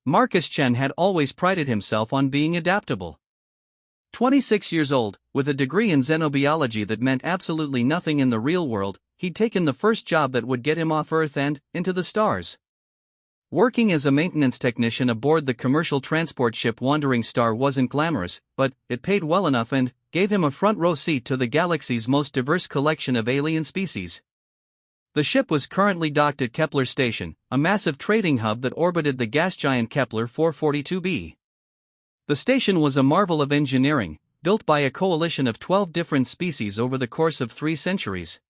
Marcus Chen had always prided himself on being adaptable. 26 years old, with a degree in xenobiology that meant absolutely nothing in the real world, he'd taken the first job that would get him off Earth and into the stars. Working as a maintenance technician aboard the commercial transport ship Wandering Star wasn't glamorous, but it paid well enough and gave him a front-row seat to the galaxy's most diverse collection of alien species. The ship was currently docked at Kepler Station, a massive trading hub that orbited the gas giant Kepler 442b. The station was a marvel of engineering, built by a coalition of 12 different species over the course of 3 centuries.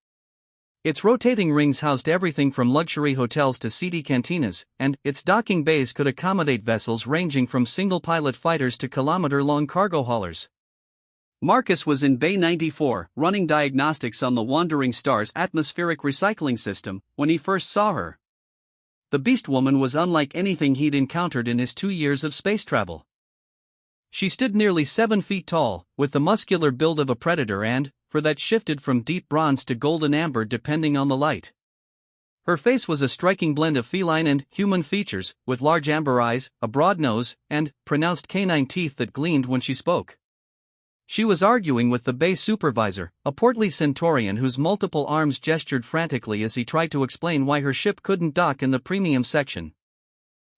Its rotating rings housed everything from luxury hotels to seedy cantinas, and its docking bays could accommodate vessels ranging from single-pilot fighters to kilometer-long cargo haulers. Marcus was in Bay 94, running diagnostics on the Wandering Star's atmospheric recycling system, when he first saw her. The Beastwoman was unlike anything he'd encountered in his 2 years of space travel. She stood nearly 7 feet tall, with the muscular build of a predator and, for that shifted from deep bronze to golden amber depending on the light. Her face was a striking blend of feline and human features, with large amber eyes, a broad nose, and pronounced canine teeth that gleamed when she spoke. She was arguing with the base supervisor, a portly Centaurian whose multiple arms gestured frantically as he tried to explain why her ship couldn't dock in the premium section.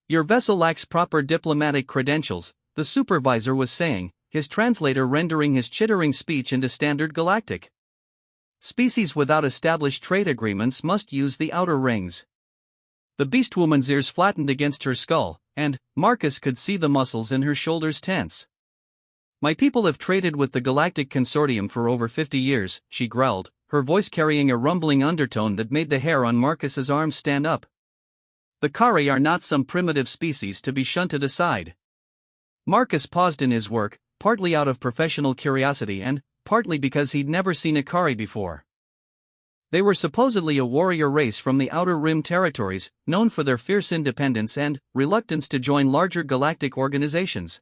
"Your vessel lacks proper diplomatic credentials," the supervisor was saying, his translator rendering his chittering speech into standard galactic. "Species without established trade agreements must use the outer rings." The Beastwoman's ears flattened against her skull, and Marcus could see the muscles in her shoulders tense. "My people have traded with the Galactic Consortium for over 50 years, she growled, her voice carrying a rumbling undertone that made the hair on Marcus's arms stand up. "The Kari are not some primitive species to be shunted aside." Marcus paused in his work, partly out of professional curiosity and partly because he'd never seen a Kari before. They were supposedly a warrior race from the Outer Rim territories, known for their fierce independence and reluctance to join larger galactic organizations.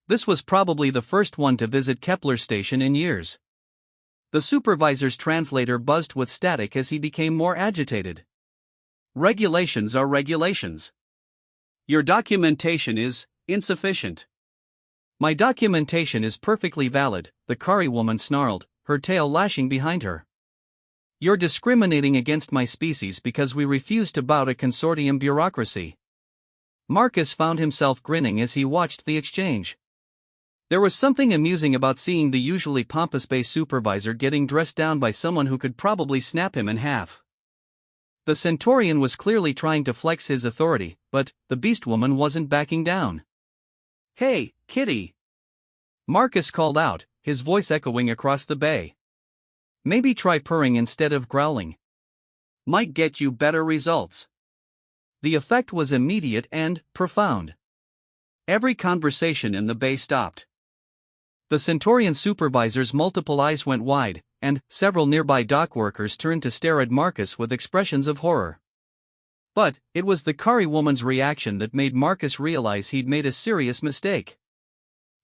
This was probably the first one to visit Kepler Station in years. The supervisor's translator buzzed with static as he became more agitated. "Regulations are regulations. Your documentation is insufficient." "My documentation is perfectly valid," the Kari woman snarled, her tail lashing behind her. "You're discriminating against my species because we refuse to bow to consortium bureaucracy." Marcus found himself grinning as he watched the exchange. There was something amusing about seeing the usually pompous base supervisor getting dressed down by someone who could probably snap him in half. The Centaurian was clearly trying to flex his authority, but the Beastwoman wasn't backing down. "Hey, kitty!" Marcus called out, his voice echoing across the bay. "Maybe try purring instead of growling. Might get you better results." The effect was immediate and profound. Every conversation in the bay stopped. The Centaurian supervisor's multiple eyes went wide, and several nearby dock workers turned to stare at Marcus with expressions of horror. But it was the Kari woman's reaction that made Marcus realize he'd made a serious mistake.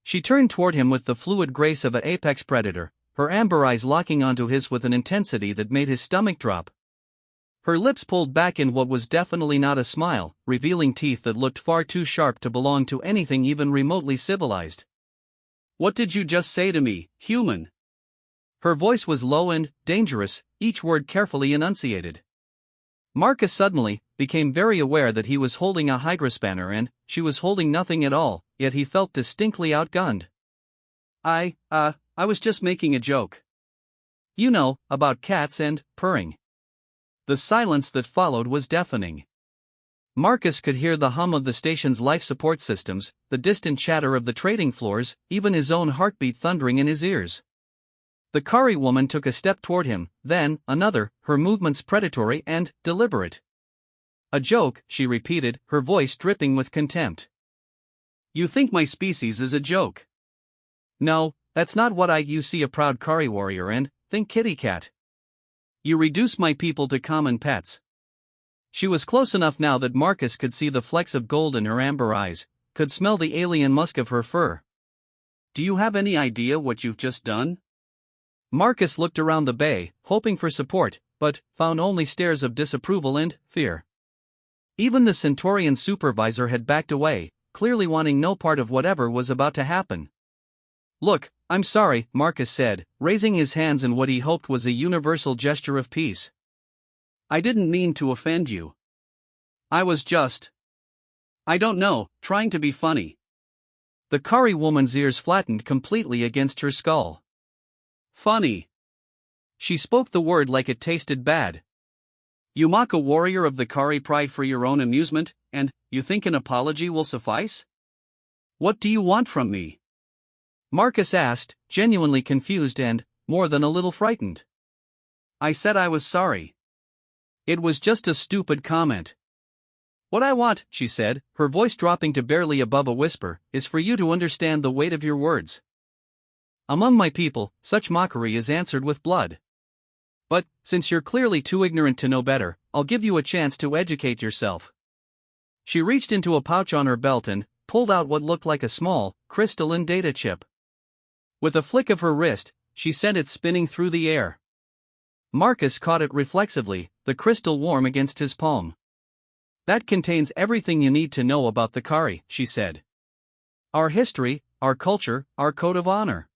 She turned toward him with the fluid grace of an apex predator, her amber eyes locking onto his with an intensity that made his stomach drop. Her lips pulled back in what was definitely not a smile, revealing teeth that looked far too sharp to belong to anything even remotely civilized. "What did you just say to me, human?" Her voice was low and dangerous, each word carefully enunciated. Marcus suddenly became very aware that he was holding a hydrospanner and she was holding nothing at all, yet he felt distinctly outgunned. I was just making a joke. You know, about cats and purring." The silence that followed was deafening. Marcus could hear the hum of the station's life support systems, the distant chatter of the trading floors, even his own heartbeat thundering in his ears. The Kari woman took a step toward him, then another, her movements predatory and deliberate. "A joke," she repeated, her voice dripping with contempt. "You think my species is a joke?" "No, that's not what you see a proud Kari warrior and think kitty cat. You reduce my people to common pets." She was close enough now that Marcus could see the flecks of gold in her amber eyes, could smell the alien musk of her fur. "Do you have any idea what you've just done?" Marcus looked around the bay, hoping for support, but found only stares of disapproval and fear. Even the Centaurian supervisor had backed away, clearly wanting no part of whatever was about to happen. "Look, I'm sorry," Marcus said, raising his hands in what he hoped was a universal gesture of peace. "I didn't mean to offend you. I was just, I don't know, trying to be funny." The Kari woman's ears flattened completely against her skull. "Funny." She spoke the word like it tasted bad. "You mock a warrior of the Kari pride for your own amusement, and you think an apology will suffice? What do you want from me?" Marcus asked, genuinely confused and more than a little frightened. "I said I was sorry. It was just a stupid comment." "What I want," she said, her voice dropping to barely above a whisper, "is for you to understand the weight of your words. Among my people, such mockery is answered with blood. But, since you're clearly too ignorant to know better, I'll give you a chance to educate yourself." She reached into a pouch on her belt and pulled out what looked like a small, crystalline data chip. With a flick of her wrist, she sent it spinning through the air. Marcus caught it reflexively, the crystal warm against his palm. "That contains everything you need to know about the Kari," she said. "Our history, our culture, our code of honor.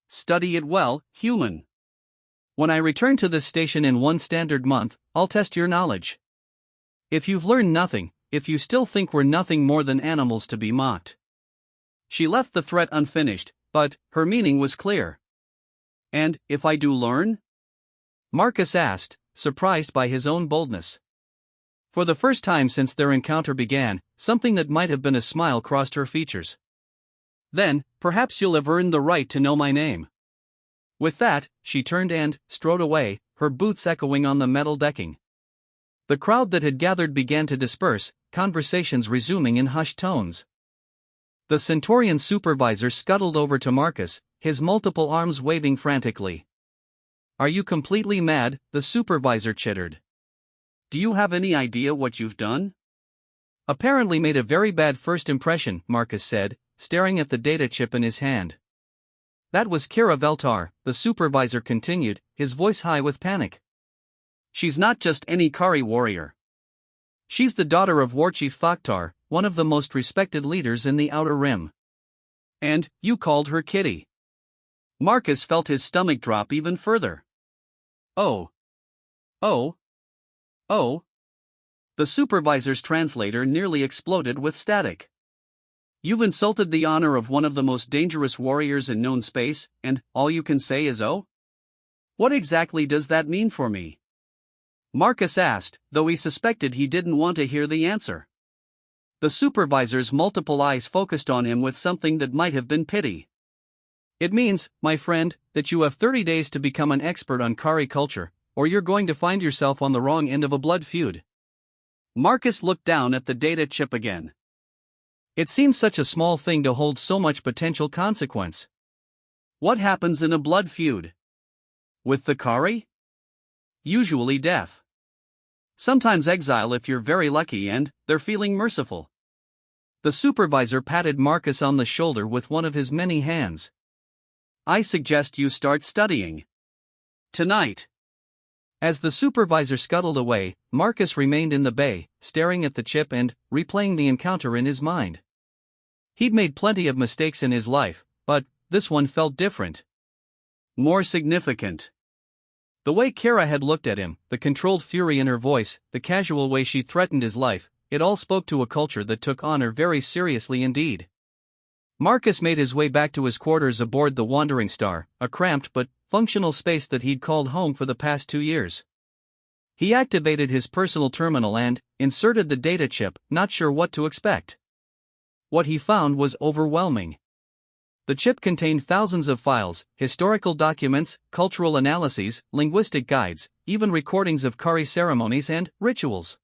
Study it well, human. When I return to this station in one standard month, I'll test your knowledge. If you've learned nothing, if you still think we're nothing more than animals to be mocked." She left the threat unfinished, but her meaning was clear. "And if I do learn?" Marcus asked, surprised by his own boldness. For the first time since their encounter began, something that might have been a smile crossed her features. "Then, perhaps you'll have earned the right to know my name." With that, she turned and strode away, her boots echoing on the metal decking. The crowd that had gathered began to disperse, conversations resuming in hushed tones. The Centaurian supervisor scuttled over to Marcus, his multiple arms waving frantically. "Are you completely mad?" the supervisor chittered. "Do you have any idea what you've done?" "Apparently made a very bad first impression," Marcus said, staring at the data chip in his hand. "That was Kira Veltar," the supervisor continued, his voice high with panic. "She's not just any Kari warrior. She's the daughter of Warchief Thoktar, one of the most respected leaders in the Outer Rim. And you called her Kitty." Marcus felt his stomach drop even further. "Oh. Oh. Oh." The supervisor's translator nearly exploded with static. "You've insulted the honor of one of the most dangerous warriors in known space, and all you can say is oh? What exactly does that mean for me?" Marcus asked, though he suspected he didn't want to hear the answer. The supervisor's multiple eyes focused on him with something that might have been pity. "It means, my friend, that you have 30 days to become an expert on Kari culture, or you're going to find yourself on the wrong end of a blood feud." Marcus looked down at the data chip again. It seemed such a small thing to hold so much potential consequence. What happens in a blood feud? With the Kari? Usually death. Sometimes exile if you're very lucky and they're feeling merciful. The supervisor patted Marcus on the shoulder with one of his many hands. "I suggest you start studying. Tonight." As the supervisor scuttled away, Marcus remained in the bay, staring at the chip and replaying the encounter in his mind. He'd made plenty of mistakes in his life, but this one felt different. More significant. The way Kara had looked at him, the controlled fury in her voice, the casual way she threatened his life, it all spoke to a culture that took honor very seriously indeed. Marcus made his way back to his quarters aboard the Wandering Star, a cramped but functional space that he'd called home for the past 2 years. He activated his personal terminal and inserted the data chip, not sure what to expect. What he found was overwhelming. The chip contained thousands of files, historical documents, cultural analyses, linguistic guides, even recordings of Kari ceremonies and rituals.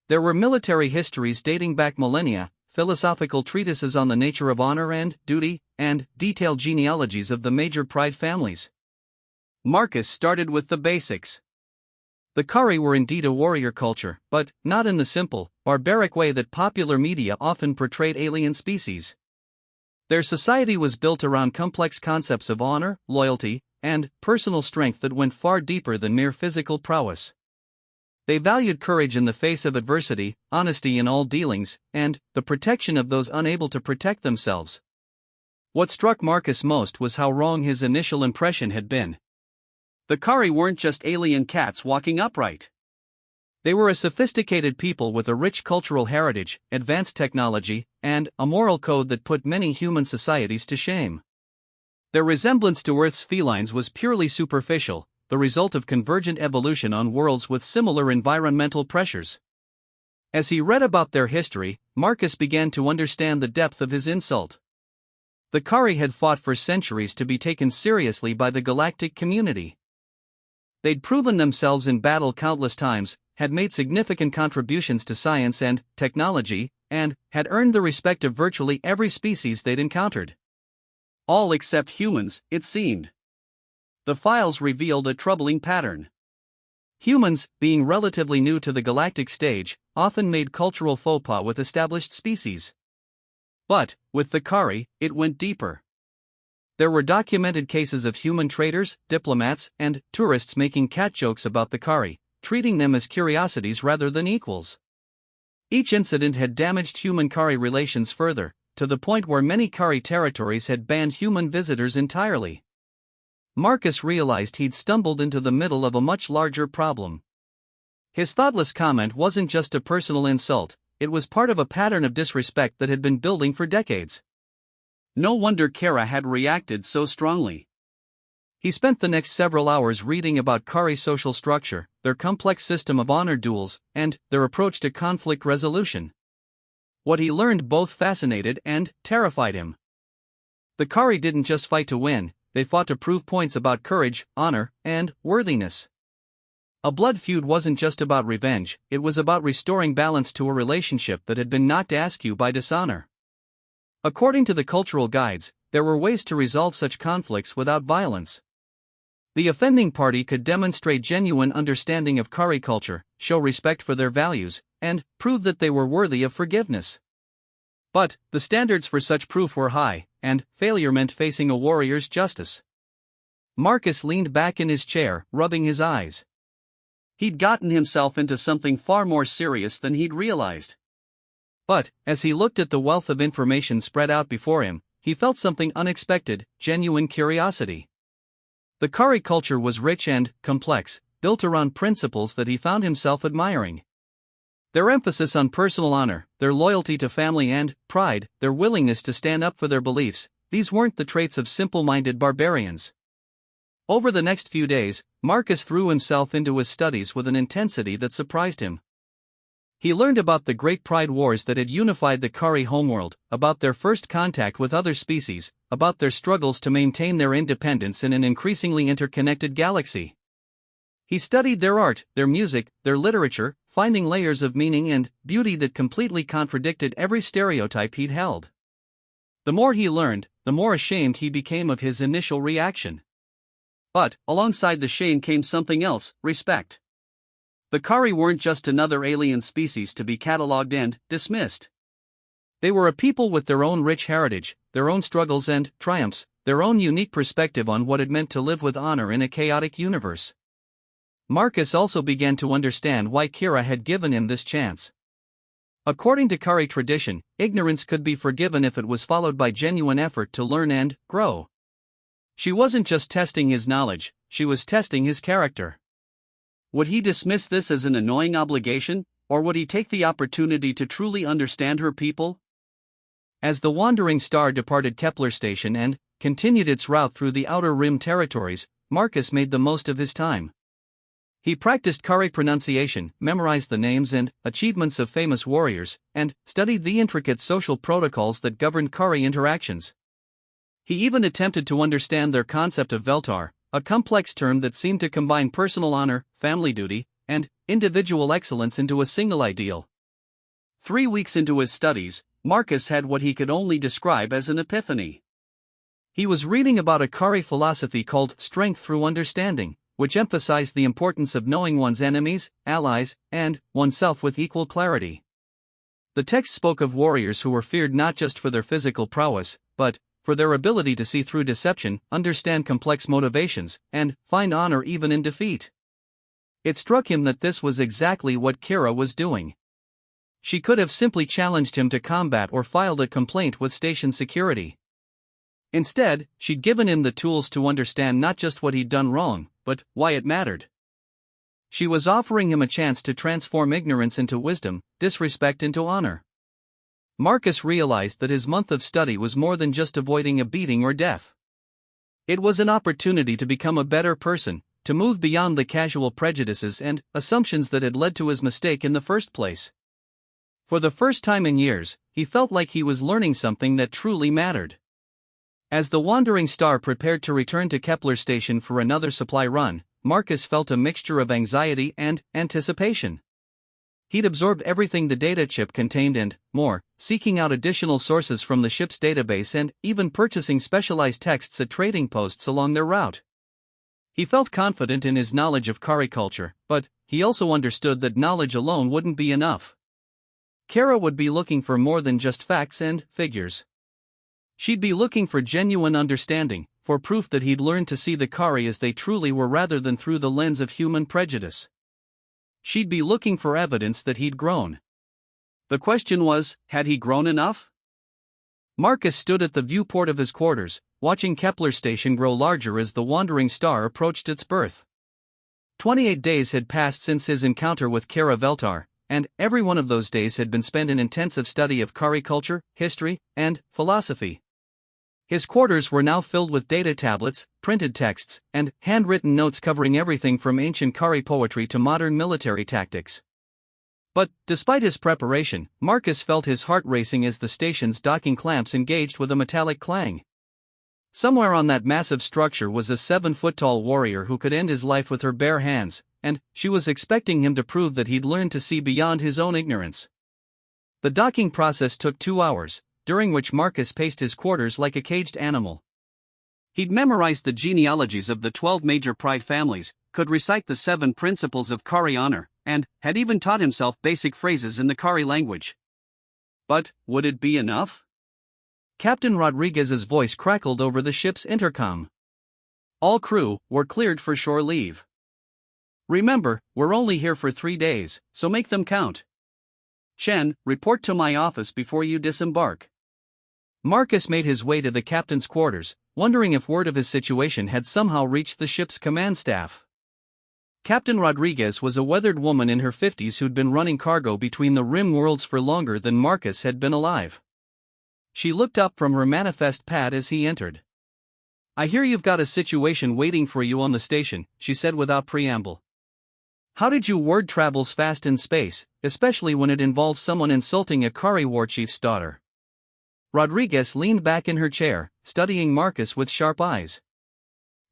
There were military histories dating back millennia, philosophical treatises on the nature of honor and duty, and detailed genealogies of the major pride families. Marcus started with the basics. The Kari were indeed a warrior culture, but not in the simple, barbaric way that popular media often portrayed alien species. Their society was built around complex concepts of honor, loyalty, and personal strength that went far deeper than mere physical prowess. They valued courage in the face of adversity, honesty in all dealings, and the protection of those unable to protect themselves. What struck Marcus most was how wrong his initial impression had been. The Kari weren't just alien cats walking upright. They were a sophisticated people with a rich cultural heritage, advanced technology, and a moral code that put many human societies to shame. Their resemblance to Earth's felines was purely superficial, the result of convergent evolution on worlds with similar environmental pressures. As he read about their history, Marcus began to understand the depth of his insult. The Kari had fought for centuries to be taken seriously by the galactic community. They'd proven themselves in battle countless times, had made significant contributions to science and technology, and had earned the respect of virtually every species they'd encountered. All except humans, it seemed. The files revealed a troubling pattern. Humans, being relatively new to the galactic stage, often made cultural faux pas with established species. But, with the Kari, it went deeper. There were documented cases of human traders, diplomats, and tourists making cat jokes about the Kari, treating them as curiosities rather than equals. Each incident had damaged human-Kari relations further, to the point where many Kari territories had banned human visitors entirely. Marcus realized he'd stumbled into the middle of a much larger problem. His thoughtless comment wasn't just a personal insult, it was part of a pattern of disrespect that had been building for decades. No wonder Kara had reacted so strongly. He spent the next several hours reading about Kari social structure, their complex system of honor duels, and their approach to conflict resolution. What he learned both fascinated and terrified him. The Kari didn't just fight to win, they fought to prove points about courage, honor, and worthiness. A blood feud wasn't just about revenge, it was about restoring balance to a relationship that had been knocked askew by dishonor. According to the cultural guides, there were ways to resolve such conflicts without violence. The offending party could demonstrate genuine understanding of Kari culture, show respect for their values, and prove that they were worthy of forgiveness. But the standards for such proof were high, and failure meant facing a warrior's justice. Marcus leaned back in his chair, rubbing his eyes. He'd gotten himself into something far more serious than he'd realized. But, as he looked at the wealth of information spread out before him, he felt something unexpected, genuine curiosity. The Kari culture was rich and complex, built around principles that he found himself admiring. Their emphasis on personal honor, their loyalty to family and pride, their willingness to stand up for their beliefs, these weren't the traits of simple-minded barbarians. Over the next few days, Marcus threw himself into his studies with an intensity that surprised him. He learned about the Great Pride Wars that had unified the Kari homeworld, about their first contact with other species, about their struggles to maintain their independence in an increasingly interconnected galaxy. He studied their art, their music, their literature, finding layers of meaning and beauty that completely contradicted every stereotype he'd held. The more he learned, the more ashamed he became of his initial reaction. But, alongside the shame came something else, respect. The Kari weren't just another alien species to be catalogued and dismissed. They were a people with their own rich heritage, their own struggles and triumphs, their own unique perspective on what it meant to live with honor in a chaotic universe. Marcus also began to understand why Kira had given him this chance. According to Kari tradition, ignorance could be forgiven if it was followed by genuine effort to learn and grow. She wasn't just testing his knowledge, she was testing his character. Would he dismiss this as an annoying obligation, or would he take the opportunity to truly understand her people? As the wandering star departed Kepler Station and continued its route through the Outer Rim territories, Marcus made the most of his time. He practiced Kari pronunciation, memorized the names and achievements of famous warriors, and studied the intricate social protocols that governed Kari interactions. He even attempted to understand their concept of Veltar, a complex term that seemed to combine personal honor, family duty, and individual excellence into a single ideal. 3 weeks into his studies, Marcus had what he could only describe as an epiphany. He was reading about a Kari philosophy called strength through understanding, which emphasized the importance of knowing one's enemies, allies, and oneself with equal clarity. The text spoke of warriors who were feared not just for their physical prowess, but for their ability to see through deception, understand complex motivations, and find honor even in defeat. It struck him that this was exactly what Kira was doing. She could have simply challenged him to combat or filed a complaint with station security. Instead, she'd given him the tools to understand not just what he'd done wrong, but why it mattered. She was offering him a chance to transform ignorance into wisdom, disrespect into honor. Marcus realized that his month of study was more than just avoiding a beating or death. It was an opportunity to become a better person, to move beyond the casual prejudices and assumptions that had led to his mistake in the first place. For the first time in years, he felt like he was learning something that truly mattered. As the wandering star prepared to return to Kepler Station for another supply run, Marcus felt a mixture of anxiety and anticipation. He'd absorbed everything the data chip contained and more, seeking out additional sources from the ship's database and even purchasing specialized texts at trading posts along their route. He felt confident in his knowledge of Kari culture, but he also understood that knowledge alone wouldn't be enough. Kara would be looking for more than just facts and figures. She'd be looking for genuine understanding, for proof that he'd learned to see the Kari as they truly were rather than through the lens of human prejudice. She'd be looking for evidence that he'd grown. The question was, had he grown enough? Marcus stood at the viewport of his quarters, watching Kepler Station grow larger as the wandering star approached its birth. 28 days had passed since his encounter with Kara Veltar, and every one of those days had been spent in intensive study of Kari culture, history, and philosophy. His quarters were now filled with data tablets, printed texts, and handwritten notes covering everything from ancient Kari poetry to modern military tactics. But, despite his preparation, Marcus felt his heart racing as the station's docking clamps engaged with a metallic clang. Somewhere on that massive structure was a 7-foot-tall warrior who could end his life with her bare hands, and she was expecting him to prove that he'd learned to see beyond his own ignorance. The docking process took 2 hours, during which Marcus paced his quarters like a caged animal. He'd memorized the genealogies of the 12 major pride families, could recite the 7 principles of Kari honor, and had even taught himself basic phrases in the Kari language. But, would it be enough? Captain Rodriguez's voice crackled over the ship's intercom. All crew were cleared for shore leave. Remember, we're only here for 3 days, so make them count. Chen, report to my office before you disembark. Marcus made his way to the captain's quarters, wondering if word of his situation had somehow reached the ship's command staff. Captain Rodriguez was a weathered woman in her 50s who'd been running cargo between the rim worlds for longer than Marcus had been alive. She looked up from her manifest pad as he entered. "I hear you've got a situation waiting for you on the station," she said without preamble. "How did you word travels fast in space, especially when it involves someone insulting a Kari warchief's daughter?" Rodriguez leaned back in her chair, studying Marcus with sharp eyes.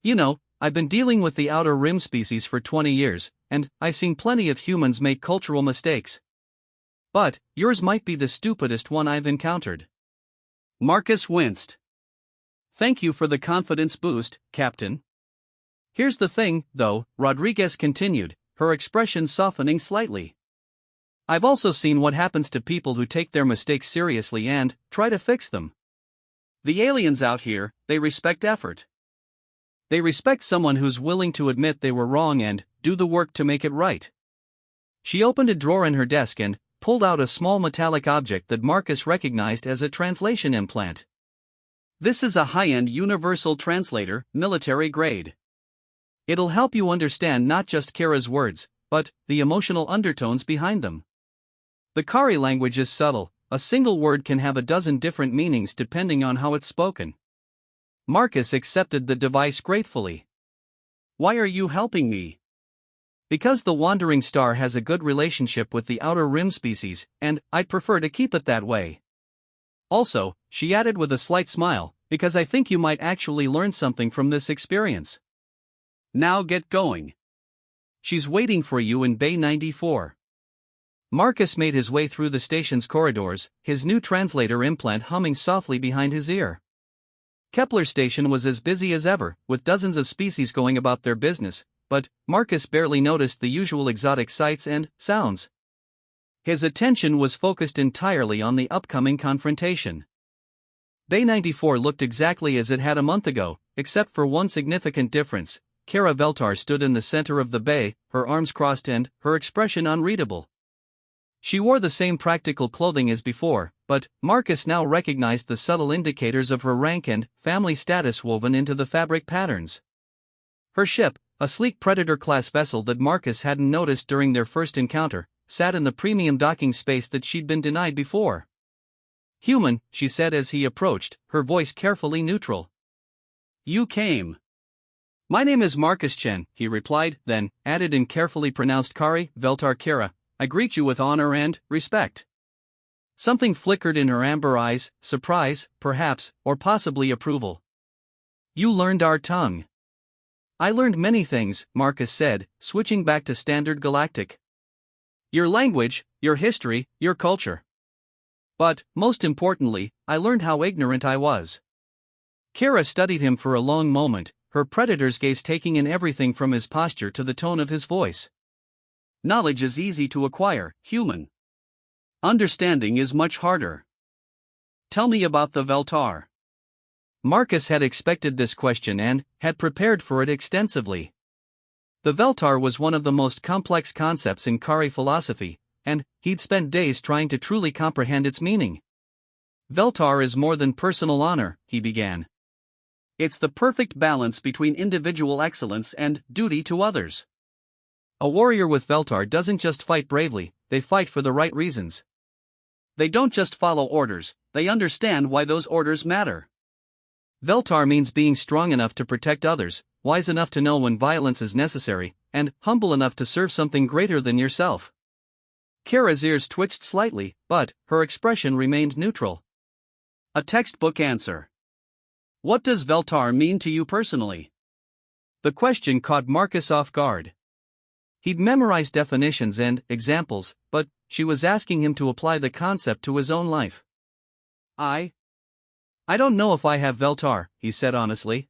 "You know, I've been dealing with the outer rim species for 20 years, and I've seen plenty of humans make cultural mistakes. But yours might be the stupidest one I've encountered." Marcus winced. "Thank you for the confidence boost, Captain. Here's the thing, though," Rodriguez continued, her expression softening slightly. "I've also seen what happens to people who take their mistakes seriously and try to fix them. The aliens out here, they respect effort. They respect someone who's willing to admit they were wrong and do the work to make it right." She opened a drawer in her desk and pulled out a small metallic object that Marcus recognized as a translation implant. "This is a high-end universal translator, military grade. It'll help you understand not just Kira's words, but the emotional undertones behind them. The Kari language is subtle, a single word can have a dozen different meanings depending on how it's spoken." Marcus accepted the device gratefully. "Why are you helping me?" "Because the wandering star has a good relationship with the outer rim species, and I'd prefer to keep it that way. Also," she added with a slight smile, "because I think you might actually learn something from this experience. Now get going. She's waiting for you in Bay 94. Marcus made his way through the station's corridors, his new translator implant humming softly behind his ear. Kepler Station was as busy as ever, with dozens of species going about their business, but Marcus barely noticed the usual exotic sights and sounds. His attention was focused entirely on the upcoming confrontation. Bay 94 looked exactly as it had a month ago, except for one significant difference: Kara Veltar stood in the center of the bay, her arms crossed and her expression unreadable. She wore the same practical clothing as before, but Marcus now recognized the subtle indicators of her rank and family status woven into the fabric patterns. Her ship, a sleek Predator-class vessel that Marcus hadn't noticed during their first encounter, sat in the premium docking space that she'd been denied before. "Human," she said as he approached, her voice carefully neutral. "You came." "My name is Marcus Chen," he replied, then added in carefully pronounced Kari Veltar Kara, "I greet you with honor and respect." Something flickered in her amber eyes, surprise, perhaps, or possibly approval. "You learned our tongue." "I learned many things," Marcus said, switching back to Standard Galactic. "Your language, your history, your culture. But, most importantly, I learned how ignorant I was." Kara studied him for a long moment, her predator's gaze taking in everything from his posture to the tone of his voice. "Knowledge is easy to acquire, human. Understanding is much harder. Tell me about the Veltar." Marcus had expected this question and had prepared for it extensively. The Veltar was one of the most complex concepts in Kari philosophy, and he'd spent days trying to truly comprehend its meaning. "Veltar is more than personal honor," he began. "It's the perfect balance between individual excellence and duty to others. A warrior with Veltar doesn't just fight bravely, they fight for the right reasons. They don't just follow orders, they understand why those orders matter. Veltar means being strong enough to protect others, wise enough to know when violence is necessary, and humble enough to serve something greater than yourself." Kara's ears twitched slightly, but her expression remained neutral. "A textbook answer. What does Veltar mean to you personally?" The question caught Marcus off guard. He'd memorized definitions and examples, but she was asking him to apply the concept to his own life. I don't know if I have Veltar," he said honestly.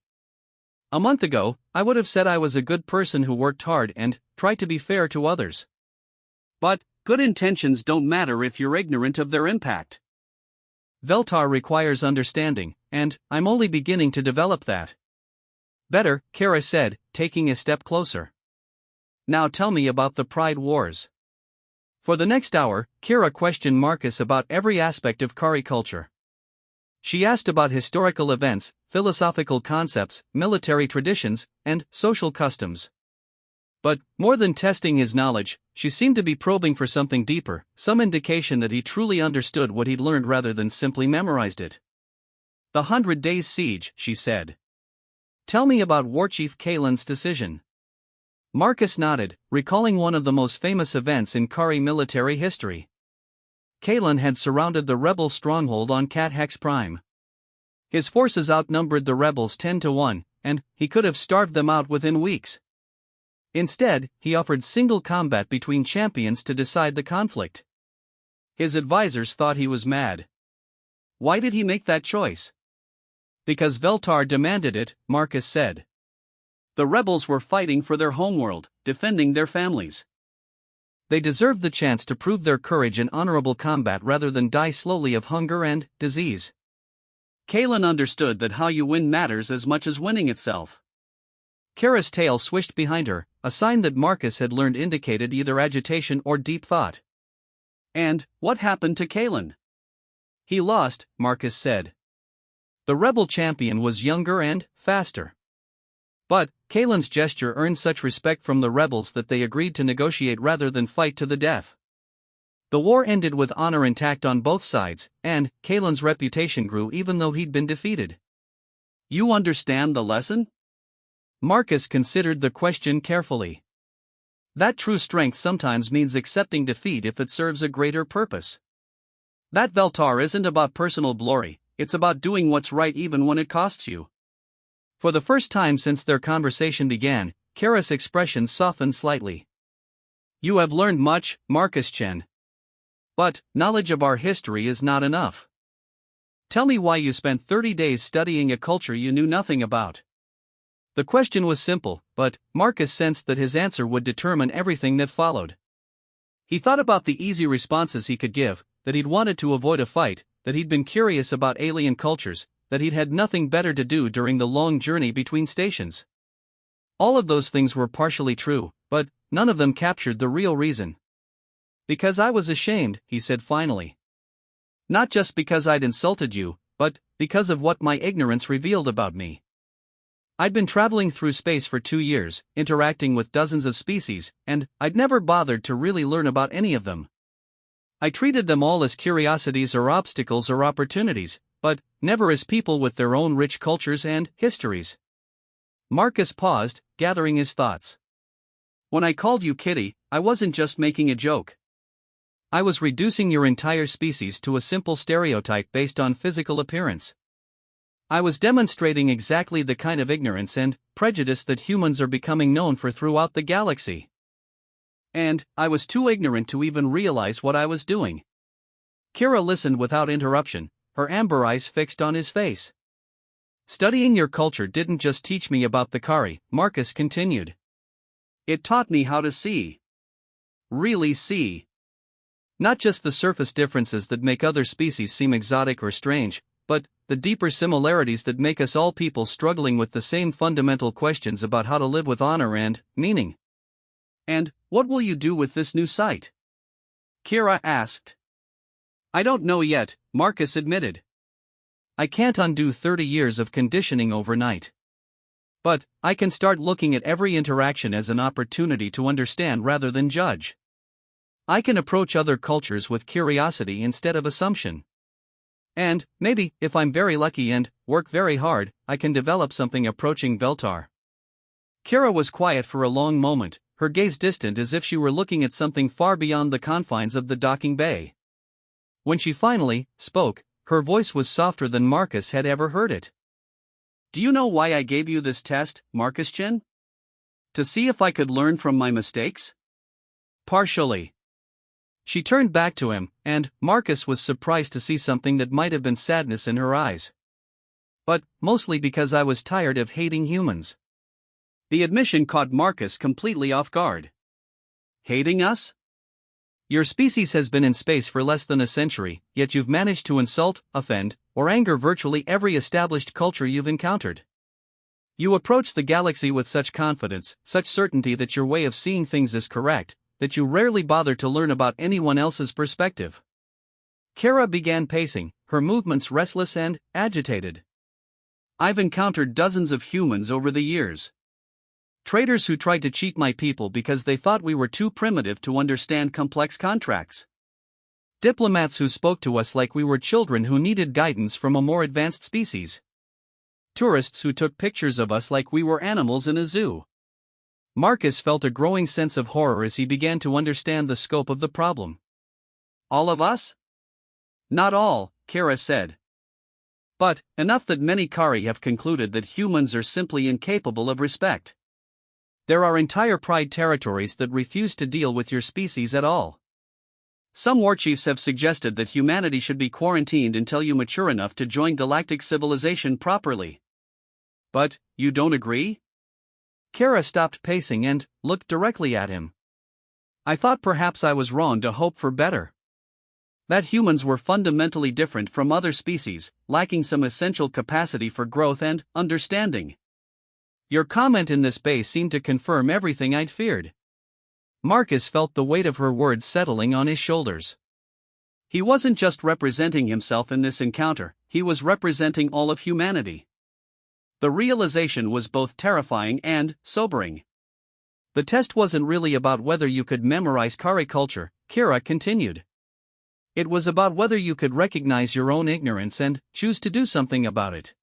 "A month ago, I would have said I was a good person who worked hard and tried to be fair to others. But good intentions don't matter if you're ignorant of their impact. Veltar requires understanding, and I'm only beginning to develop that." "Better," Kara said, taking a step closer. "Now tell me about the Pride Wars." For the next hour, Kara questioned Marcus about every aspect of Kari culture. She asked about historical events, philosophical concepts, military traditions, and social customs. But, more than testing his knowledge, she seemed to be probing for something deeper, some indication that he truly understood what he'd learned rather than simply memorized it. "The 100 Days Siege," she said. "Tell me about Warchief Kalen's decision." Marcus nodded, recalling one of the most famous events in Kari military history. Kalen had surrounded the rebel stronghold on Cat Hex Prime. His forces outnumbered the rebels 10-1, and he could have starved them out within weeks. Instead, he offered single combat between champions to decide the conflict. His advisors thought he was mad. Why did he make that choice? Because Veltar demanded it, Marcus said. The rebels were fighting for their homeworld, defending their families. They deserved the chance to prove their courage in honorable combat rather than die slowly of hunger and disease. Kalen understood that how you win matters as much as winning itself. Kara's tail swished behind her, a sign that Marcus had learned indicated either agitation or deep thought. "And what happened to Kalen?" "He lost," Marcus said. "The rebel champion was younger and faster. But Kalen's gesture earned such respect from the rebels that they agreed to negotiate rather than fight to the death. The war ended with honor intact on both sides, and Kalen's reputation grew even though he'd been defeated." "You understand the lesson?" Marcus considered the question carefully. "That true strength sometimes means accepting defeat if it serves a greater purpose. That Veltar isn't about personal glory, it's about doing what's right even when it costs you." For the first time since their conversation began, Kara's expression softened slightly. "You have learned much, Marcus Chen. But knowledge of our history is not enough. Tell me why you spent 30 days studying a culture you knew nothing about." The question was simple, but Marcus sensed that his answer would determine everything that followed. He thought about the easy responses he could give, that he'd wanted to avoid a fight, that he'd been curious about alien cultures, that he'd had nothing better to do during the long journey between stations. All of those things were partially true, but none of them captured the real reason. Because I was ashamed, he said finally. Not just because I'd insulted you, but because of what my ignorance revealed about me. I'd been traveling through space for 2 years, interacting with dozens of species, and I'd never bothered to really learn about any of them. I treated them all as curiosities or obstacles or opportunities, but never as people with their own rich cultures and histories. Marcus paused, gathering his thoughts. When I called you Kitty, I wasn't just making a joke. I was reducing your entire species to a simple stereotype based on physical appearance. I was demonstrating exactly the kind of ignorance and prejudice that humans are becoming known for throughout the galaxy. And I was too ignorant to even realize what I was doing. Kira listened without interruption, her amber eyes fixed on his face. Studying your culture didn't just teach me about the Kari, Marcus continued. It taught me how to see. Really see. Not just the surface differences that make other species seem exotic or strange, but the deeper similarities that make us all people struggling with the same fundamental questions about how to live with honor and meaning. And what will you do with this new sight? Kira asked. I don't know yet, Marcus admitted. I can't undo 30 years of conditioning overnight. But I can start looking at every interaction as an opportunity to understand rather than judge. I can approach other cultures with curiosity instead of assumption. And, maybe, if I'm very lucky and work very hard, I can develop something approaching Veltar. Kira was quiet for a long moment, her gaze distant as if she were looking at something far beyond the confines of the docking bay. When she finally spoke, her voice was softer than Marcus had ever heard it. Do you know why I gave you this test, Marcus-chan? To see if I could learn from my mistakes? Partially. She turned back to him, and Marcus was surprised to see something that might have been sadness in her eyes. But mostly because I was tired of hating humans. The admission caught Marcus completely off guard. Hating us? Your species has been in space for less than a century, yet you've managed to insult, offend, or anger virtually every established culture you've encountered. You approach the galaxy with such confidence, such certainty that your way of seeing things is correct, that you rarely bother to learn about anyone else's perspective. Kara began pacing, her movements restless and agitated. I've encountered dozens of humans over the years. Traders who tried to cheat my people because they thought we were too primitive to understand complex contracts. Diplomats who spoke to us like we were children who needed guidance from a more advanced species. Tourists who took pictures of us like we were animals in a zoo. Marcus felt a growing sense of horror as he began to understand the scope of the problem. All of us? Not all, Kara said. But enough that many Kari have concluded that humans are simply incapable of respect. There are entire pride territories that refuse to deal with your species at all. Some warchiefs have suggested that humanity should be quarantined until you mature enough to join galactic civilization properly. But, you don't agree? Kara stopped pacing and looked directly at him. I thought perhaps I was wrong to hope for better. That humans were fundamentally different from other species, lacking some essential capacity for growth and understanding. Your comment in this bay seemed to confirm everything I'd feared. Marcus felt the weight of her words settling on his shoulders. He wasn't just representing himself in this encounter, he was representing all of humanity. The realization was both terrifying and sobering. The test wasn't really about whether you could memorize Kari culture, Kira continued. It was about whether you could recognize your own ignorance and choose to do something about it.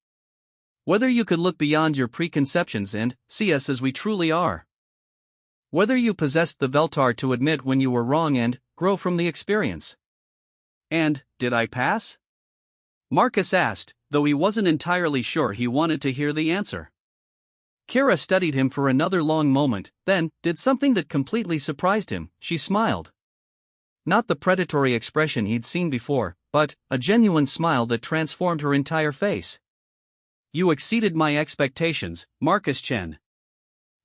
Whether you could look beyond your preconceptions and see us as we truly are. Whether you possessed the Veltar to admit when you were wrong and grow from the experience. And, did I pass? Marcus asked, though he wasn't entirely sure he wanted to hear the answer. Kira studied him for another long moment, then did something that completely surprised him. She smiled. Not the predatory expression he'd seen before, but a genuine smile that transformed her entire face. You exceeded my expectations, Marcus-chan.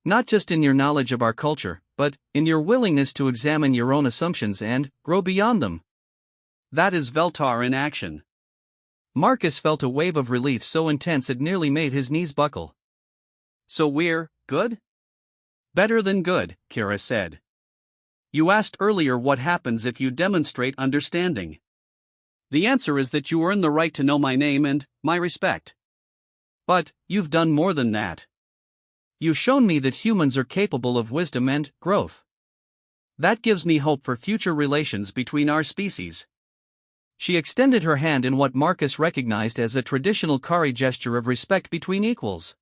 Not just in your knowledge of our culture, but in your willingness to examine your own assumptions and grow beyond them. That is Veltar in action. Marcus felt a wave of relief so intense it nearly made his knees buckle. So we're good? Better than good, Kira said. You asked earlier what happens if you demonstrate understanding. The answer is that you earn the right to know my name and my respect. But you've done more than that. You've shown me that humans are capable of wisdom and growth. That gives me hope for future relations between our species. She extended her hand in what Marcus recognized as a traditional Kari gesture of respect between equals.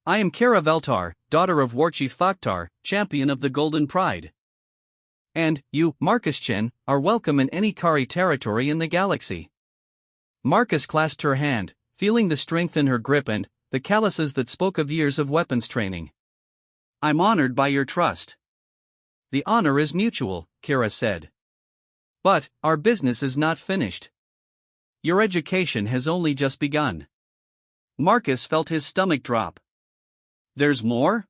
I am Kara Veltar, daughter of Warchief Thoktar, champion of the Golden Pride. And you, Marcus Chen, are welcome in any Kari territory in the galaxy. Marcus clasped her hand, feeling the strength in her grip and the calluses that spoke of years of weapons training. I'm honored by your trust. The honor is mutual, Kira said. But our business is not finished. Your education has only just begun. Marcus felt his stomach drop. There's more?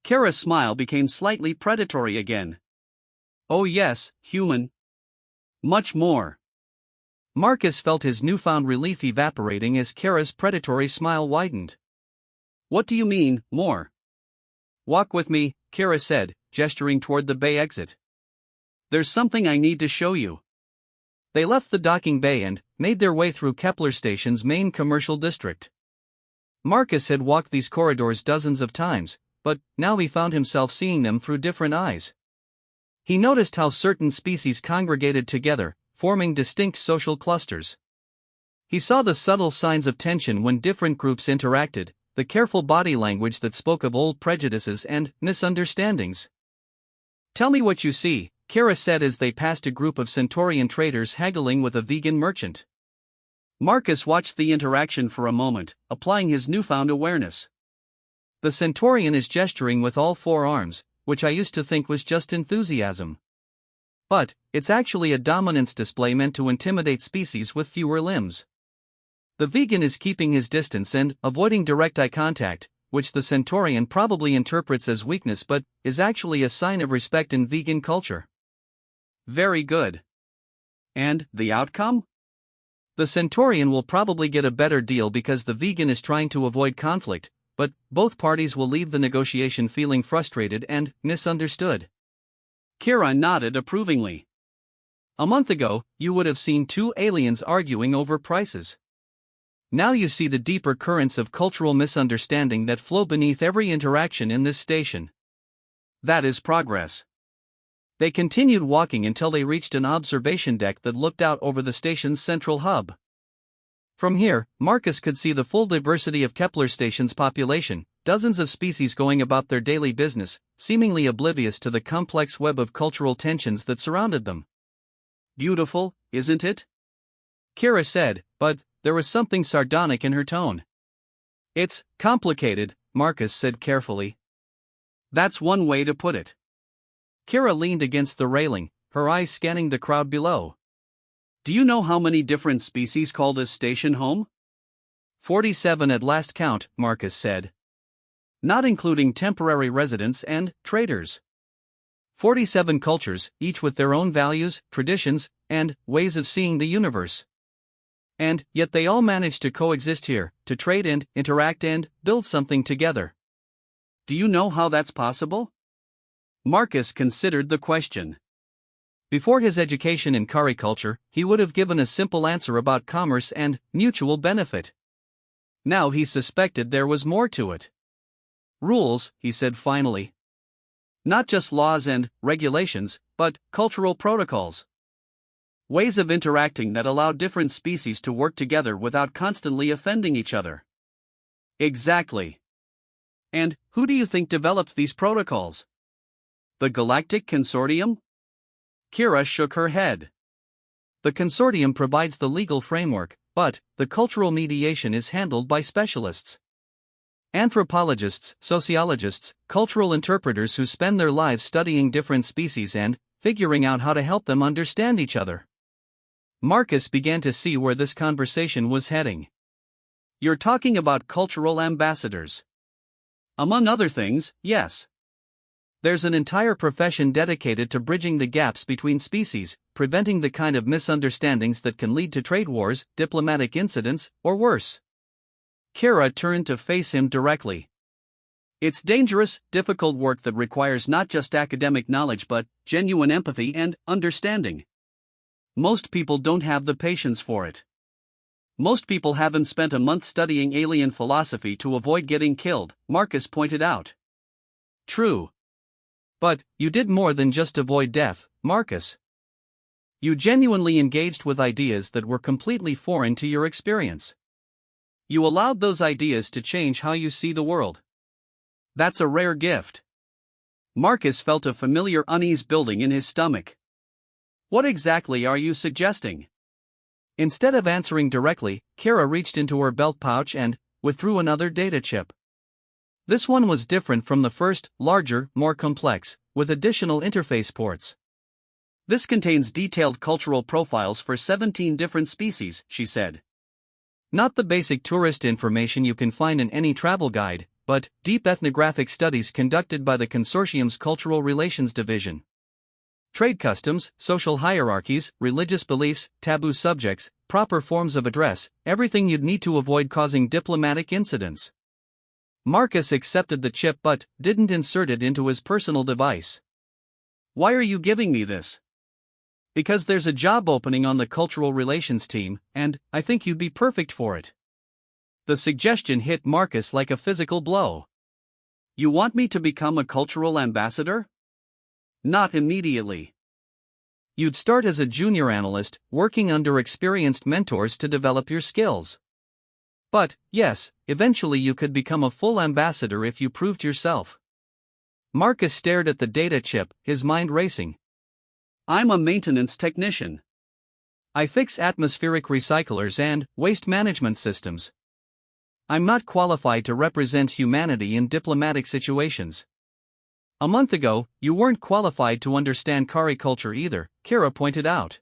Kira's smile became slightly predatory again. Oh yes, human. Much more. Marcus felt his newfound relief evaporating as Kira's predatory smile widened. What do you mean, more? Walk with me, Kira said, gesturing toward the bay exit. There's something I need to show you. They left the docking bay and made their way through Kepler Station's main commercial district. Marcus had walked these corridors dozens of times, but now he found himself seeing them through different eyes. He noticed how certain species congregated together, forming distinct social clusters. He saw the subtle signs of tension when different groups interacted, the careful body language that spoke of old prejudices and misunderstandings. Tell me what you see, Kira said as they passed a group of Centaurian traders haggling with a vegan merchant. Marcus watched the interaction for a moment, applying his newfound awareness. The Centaurian is gesturing with all four arms, which I used to think was just enthusiasm. But it's actually a dominance display meant to intimidate species with fewer limbs. The vegan is keeping his distance and avoiding direct eye contact, which the Centaurian probably interprets as weakness but is actually a sign of respect in vegan culture. Very good. And the outcome? The Centaurian will probably get a better deal because the vegan is trying to avoid conflict, but both parties will leave the negotiation feeling frustrated and misunderstood. Kira nodded approvingly. A month ago, you would have seen two aliens arguing over prices. Now you see the deeper currents of cultural misunderstanding that flow beneath every interaction in this station. That is progress. They continued walking until they reached an observation deck that looked out over the station's central hub. From here, Marcus could see the full diversity of Kepler Station's population, dozens of species going about their daily business, seemingly oblivious to the complex web of cultural tensions that surrounded them. Beautiful, isn't it? Kira said, but there was something sardonic in her tone. It's complicated, Marcus said carefully. That's one way to put it. Kira leaned against the railing, her eyes scanning the crowd below. Do you know how many different species call this station home? 47 at last count, Marcus said. Not including temporary residents and traders. 47 cultures, each with their own values, traditions, and ways of seeing the universe. And yet they all manage to coexist here, to trade and interact and build something together. Do you know how that's possible? Marcus considered the question. Before his education in Kari culture, he would have given a simple answer about commerce and mutual benefit. Now he suspected there was more to it. Rules, he said finally. Not just laws and regulations, but cultural protocols. Ways of interacting that allow different species to work together without constantly offending each other. Exactly. And who do you think developed these protocols? The Galactic Consortium? Kira shook her head. The consortium provides the legal framework, but the cultural mediation is handled by specialists. Anthropologists, sociologists, cultural interpreters who spend their lives studying different species and figuring out how to help them understand each other. Marcus began to see where this conversation was heading. You're talking about cultural ambassadors. Among other things, yes. There's an entire profession dedicated to bridging the gaps between species, preventing the kind of misunderstandings that can lead to trade wars, diplomatic incidents, or worse. Kira turned to face him directly. It's dangerous, difficult work that requires not just academic knowledge but genuine empathy and understanding. Most people don't have the patience for it. Most people haven't spent a month studying alien philosophy to avoid getting killed, Marcus pointed out. True. But you did more than just avoid death, Marcus. You genuinely engaged with ideas that were completely foreign to your experience. You allowed those ideas to change how you see the world. That's a rare gift. Marcus felt a familiar unease building in his stomach. What exactly are you suggesting? Instead of answering directly, Kara reached into her belt pouch and withdrew another data chip. This one was different from the first, larger, more complex, with additional interface ports. This contains detailed cultural profiles for 17 different species, she said. Not the basic tourist information you can find in any travel guide, but deep ethnographic studies conducted by the consortium's Cultural Relations Division. Trade customs, social hierarchies, religious beliefs, taboo subjects, proper forms of address, everything you'd need to avoid causing diplomatic incidents. Marcus accepted the chip but didn't insert it into his personal device. Why are you giving me this? Because there's a job opening on the cultural relations team, and I think you'd be perfect for it. The suggestion hit Marcus like a physical blow. You want me to become a cultural ambassador? Not immediately. You'd start as a junior analyst, working under experienced mentors to develop your skills. But, yes, eventually you could become a full ambassador if you proved yourself. Marcus stared at the data chip, his mind racing. I'm a maintenance technician. I fix atmospheric recyclers and waste management systems. I'm not qualified to represent humanity in diplomatic situations. A month ago, you weren't qualified to understand Kari culture either, Kara pointed out.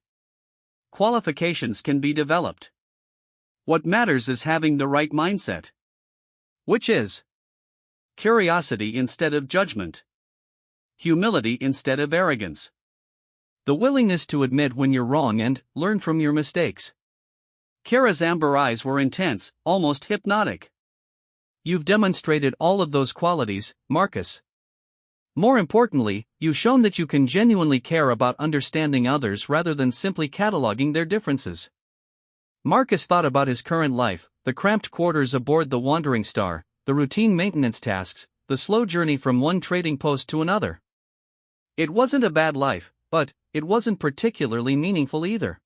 Qualifications can be developed. What matters is having the right mindset. Which is curiosity instead of judgment. Humility instead of arrogance. The willingness to admit when you're wrong and learn from your mistakes. Kara's amber eyes were intense, almost hypnotic. You've demonstrated all of those qualities, Marcus. More importantly, you've shown that you can genuinely care about understanding others rather than simply cataloging their differences. Marcus thought about his current life, the cramped quarters aboard the Wandering Star, the routine maintenance tasks, the slow journey from one trading post to another. It wasn't a bad life, but it wasn't particularly meaningful either.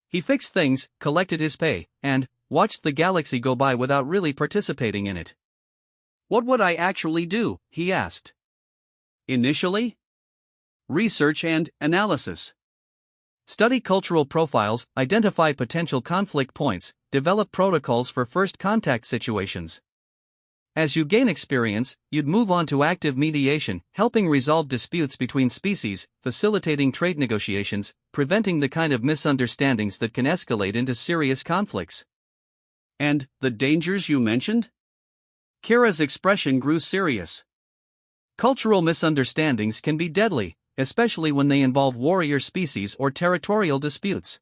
He fixed things, collected his pay, and watched the galaxy go by without really participating in it. What would I actually do? He asked. Initially? Research and analysis. Study cultural profiles, identify potential conflict points, develop protocols for first contact situations. As you gain experience, you'd move on to active mediation, helping resolve disputes between species, facilitating trade negotiations, preventing the kind of misunderstandings that can escalate into serious conflicts. And the dangers you mentioned? Kara's expression grew serious. Cultural misunderstandings can be deadly, especially when they involve warrior species or territorial disputes.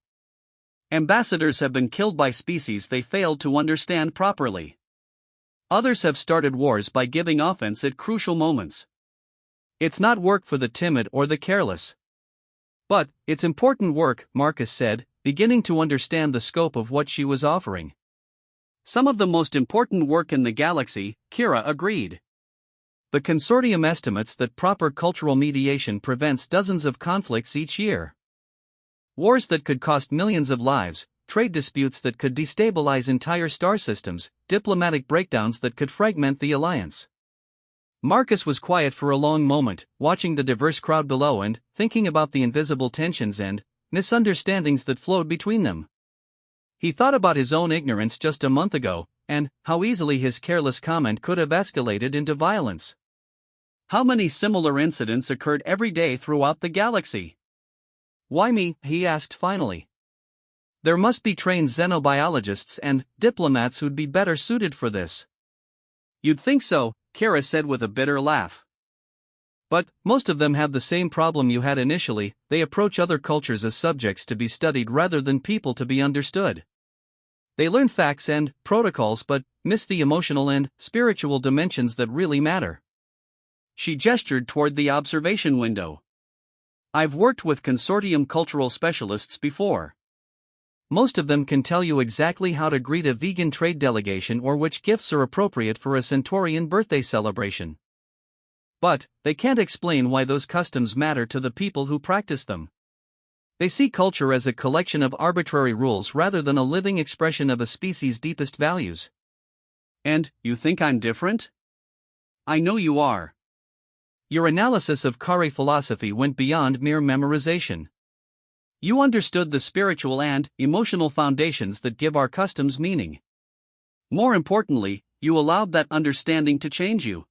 Ambassadors have been killed by species they failed to understand properly. Others have started wars by giving offense at crucial moments. It's not work for the timid or the careless. But it's important work, Marcus said, beginning to understand the scope of what she was offering. Some of the most important work in the galaxy, Kara agreed. The consortium estimates that proper cultural mediation prevents dozens of conflicts each year. Wars that could cost millions of lives, trade disputes that could destabilize entire star systems, diplomatic breakdowns that could fragment the alliance. Marcus was quiet for a long moment, watching the diverse crowd below and thinking about the invisible tensions and misunderstandings that flowed between them. He thought about his own ignorance just a month ago, and how easily his careless comment could have escalated into violence. How many similar incidents occurred every day throughout the galaxy? Why me? He asked finally. There must be trained xenobiologists and diplomats who'd be better suited for this. You'd think so, Kara said with a bitter laugh. But most of them have the same problem you had initially, they approach other cultures as subjects to be studied rather than people to be understood. They learn facts and protocols but miss the emotional and spiritual dimensions that really matter. She gestured toward the observation window. I've worked with consortium cultural specialists before. Most of them can tell you exactly how to greet a vegan trade delegation or which gifts are appropriate for a Centaurian birthday celebration. But they can't explain why those customs matter to the people who practice them. They see culture as a collection of arbitrary rules rather than a living expression of a species' deepest values. And you think I'm different? I know you are. Your analysis of Kari philosophy went beyond mere memorization. You understood the spiritual and emotional foundations that give our customs meaning. More importantly, you allowed that understanding to change you.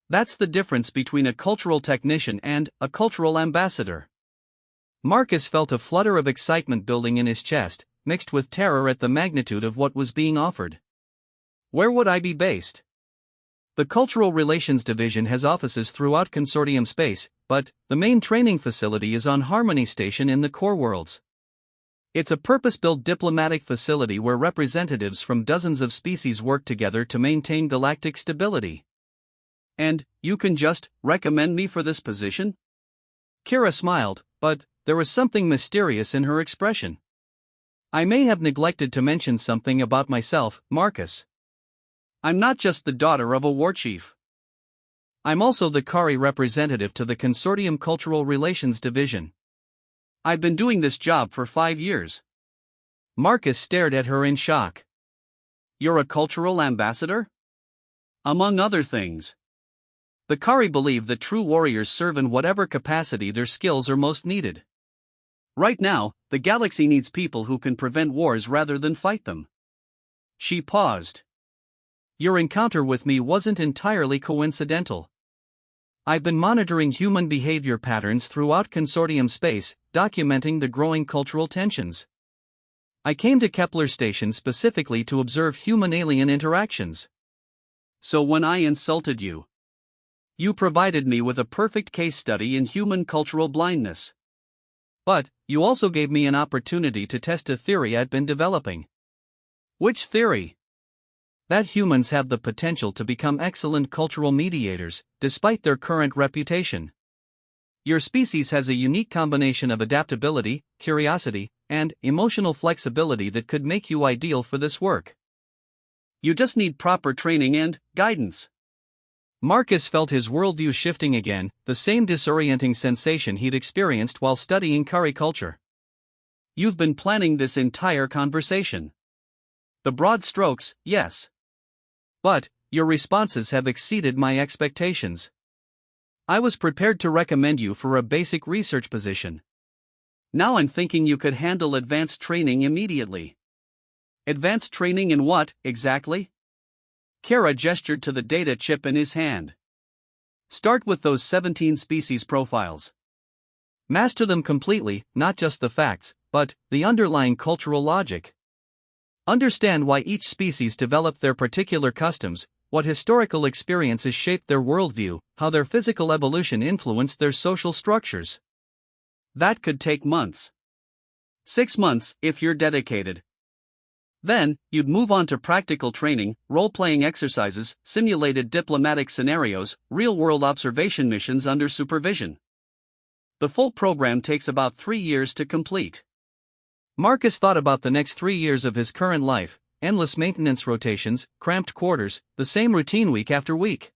That's the difference between a cultural technician and a cultural ambassador. Marcus felt a flutter of excitement building in his chest, mixed with terror at the magnitude of what was being offered. Where would I be based? The Cultural Relations Division has offices throughout Consortium space, but the main training facility is on Harmony Station in the Core Worlds. It's a purpose-built diplomatic facility where representatives from dozens of species work together to maintain galactic stability. And you can just recommend me for this position? Kira smiled, but there was something mysterious in her expression. I may have neglected to mention something about myself, Marcus. I'm not just the daughter of a war chief. I'm also the Kari representative to the Consortium Cultural Relations Division. I've been doing this job for 5 years. Marcus stared at her in shock. You're a cultural ambassador? Among other things. The Kari believe that true warriors serve in whatever capacity their skills are most needed. Right now, the galaxy needs people who can prevent wars rather than fight them. She paused. Your encounter with me wasn't entirely coincidental. I've been monitoring human behavior patterns throughout Consortium space, documenting the growing cultural tensions. I came to Kepler Station specifically to observe human-alien interactions. So when I insulted you, you provided me with a perfect case study in human cultural blindness. But you also gave me an opportunity to test a theory I'd been developing. Which theory? That humans have the potential to become excellent cultural mediators, despite their current reputation. Your species has a unique combination of adaptability, curiosity, and emotional flexibility that could make you ideal for this work. You just need proper training and guidance. Marcus felt his worldview shifting again, the same disorienting sensation he'd experienced while studying Kari culture. You've been planning this entire conversation. The broad strokes, yes. But your responses have exceeded my expectations. I was prepared to recommend you for a basic research position. Now I'm thinking you could handle advanced training immediately. Advanced training in what, exactly? Kara gestured to the data chip in his hand. Start with those 17 species profiles. Master them completely, not just the facts, but the underlying cultural logic. Understand why each species developed their particular customs, what historical experiences shaped their worldview, how their physical evolution influenced their social structures. That could take months. 6 months, if you're dedicated. Then, you'd move on to practical training, role-playing exercises, simulated diplomatic scenarios, real-world observation missions under supervision. The full program takes about 3 years to complete. Marcus thought about the next 3 years of his current life, endless maintenance rotations, cramped quarters, the same routine week after week.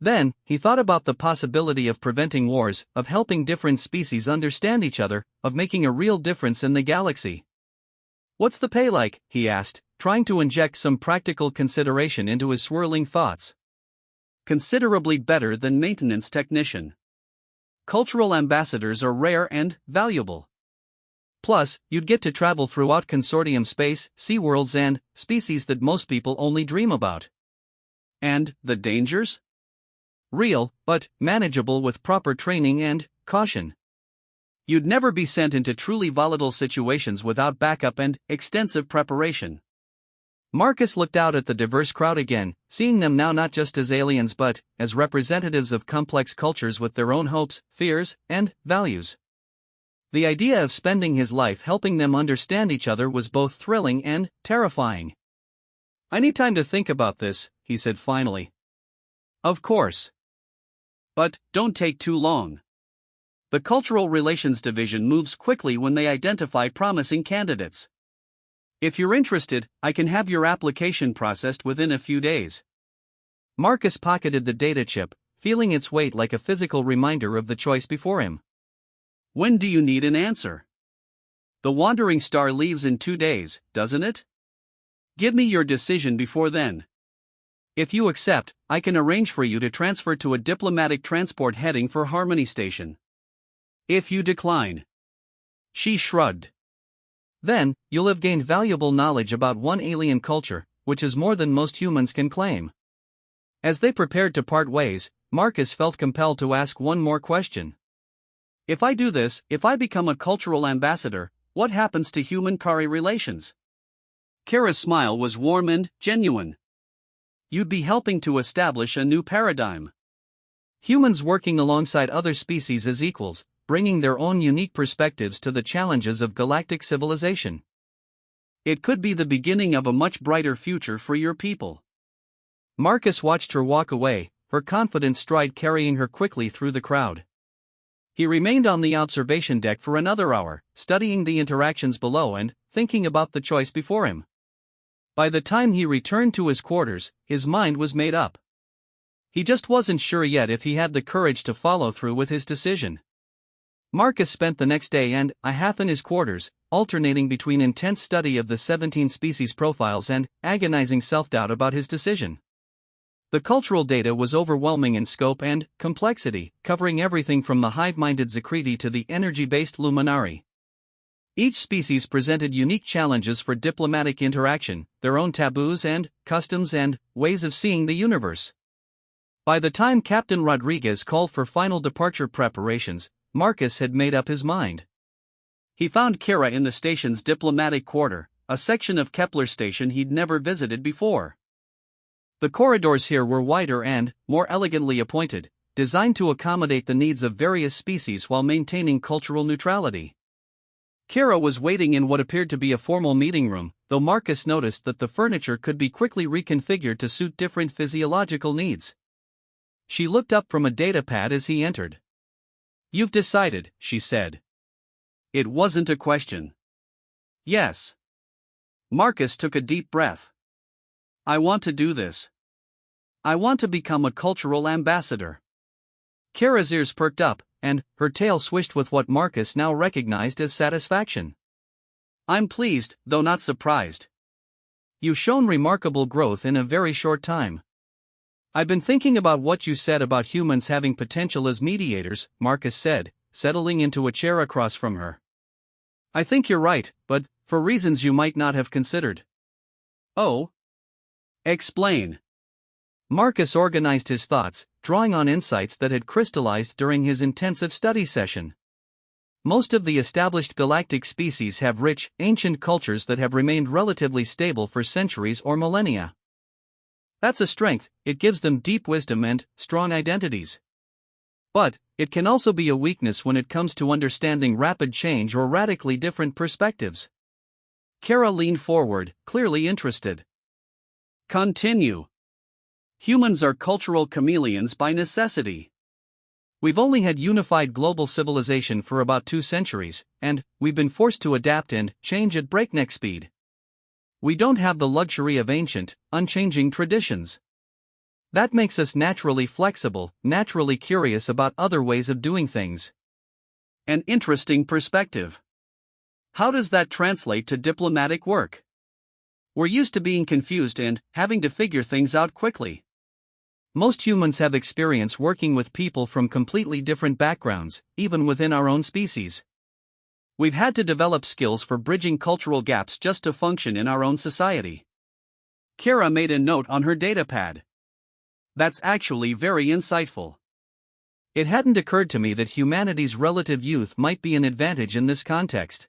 Then, he thought about the possibility of preventing wars, of helping different species understand each other, of making a real difference in the galaxy. What's the pay like? He asked, trying to inject some practical consideration into his swirling thoughts. Considerably better than maintenance technician. Cultural ambassadors are rare and valuable. Plus, you'd get to travel throughout Consortium space, see worlds and species that most people only dream about. And the dangers? Real, but manageable with proper training and caution. You'd never be sent into truly volatile situations without backup and extensive preparation. Marcus looked out at the diverse crowd again, seeing them now not just as aliens but as representatives of complex cultures with their own hopes, fears, and values. The idea of spending his life helping them understand each other was both thrilling and terrifying. "I need time to think about this," he said finally. Of course. But don't take too long. The Cultural Relations Division moves quickly when they identify promising candidates. If you're interested, I can have your application processed within a few days. Marcus pocketed the data chip, feeling its weight like a physical reminder of the choice before him. When do you need an answer? The Wandering Star leaves in 2 days, doesn't it? Give me your decision before then. If you accept, I can arrange for you to transfer to a diplomatic transport heading for Harmony Station. If you decline. She shrugged. Then, you'll have gained valuable knowledge about one alien culture, which is more than most humans can claim. As they prepared to part ways, Marcus felt compelled to ask one more question. If I do this, if I become a cultural ambassador, what happens to human-Kari relations? Kara's smile was warm and genuine. You'd be helping to establish a new paradigm. Humans working alongside other species as equals, bringing their own unique perspectives to the challenges of galactic civilization. It could be the beginning of a much brighter future for your people. Marcus watched her walk away, her confident stride carrying her quickly through the crowd. He remained on the observation deck for another hour, studying the interactions below and thinking about the choice before him. By the time he returned to his quarters, his mind was made up. He just wasn't sure yet if he had the courage to follow through with his decision. Marcus spent the next day and a half in his quarters, alternating between intense study of the 17 species profiles and agonizing self-doubt about his decision. The cultural data was overwhelming in scope and complexity, covering everything from the hive-minded Zakriti to the energy-based Luminari. Each species presented unique challenges for diplomatic interaction, their own taboos and customs and ways of seeing the universe. By the time Captain Rodriguez called for final departure preparations, Marcus had made up his mind. He found Kara in the station's diplomatic quarter, a section of Kepler station he'd never visited before. The corridors here were wider and more elegantly appointed, designed to accommodate the needs of various species while maintaining cultural neutrality. Kara was waiting in what appeared to be a formal meeting room, though Marcus noticed that the furniture could be quickly reconfigured to suit different physiological needs. She looked up from a datapad as he entered. "You've decided," she said. It wasn't a question. Yes. Marcus took a deep breath. I want to do this. I want to become a cultural ambassador. Kara's ears perked up, and her tail swished with what Marcus now recognized as satisfaction. I'm pleased, though not surprised. You've shown remarkable growth in a very short time. I've been thinking about what you said about humans having potential as mediators, Marcus said, settling into a chair across from her. I think you're right, but for reasons you might not have considered. Oh? Explain. Marcus organized his thoughts, drawing on insights that had crystallized during his intensive study session. Most of the established galactic species have rich, ancient cultures that have remained relatively stable for centuries or millennia. That's a strength, it gives them deep wisdom and strong identities. But it can also be a weakness when it comes to understanding rapid change or radically different perspectives. Kara leaned forward, clearly interested. Continue. Humans are cultural chameleons by necessity. We've only had unified global civilization for about 2 centuries, and we've been forced to adapt and change at breakneck speed. We don't have the luxury of ancient, unchanging traditions. That makes us naturally flexible, naturally curious about other ways of doing things. An interesting perspective. How does that translate to diplomatic work? We're used to being confused and having to figure things out quickly. Most humans have experience working with people from completely different backgrounds, even within our own species. We've had to develop skills for bridging cultural gaps just to function in our own society. Kara made a note on her datapad. That's actually very insightful. It hadn't occurred to me that humanity's relative youth might be an advantage in this context.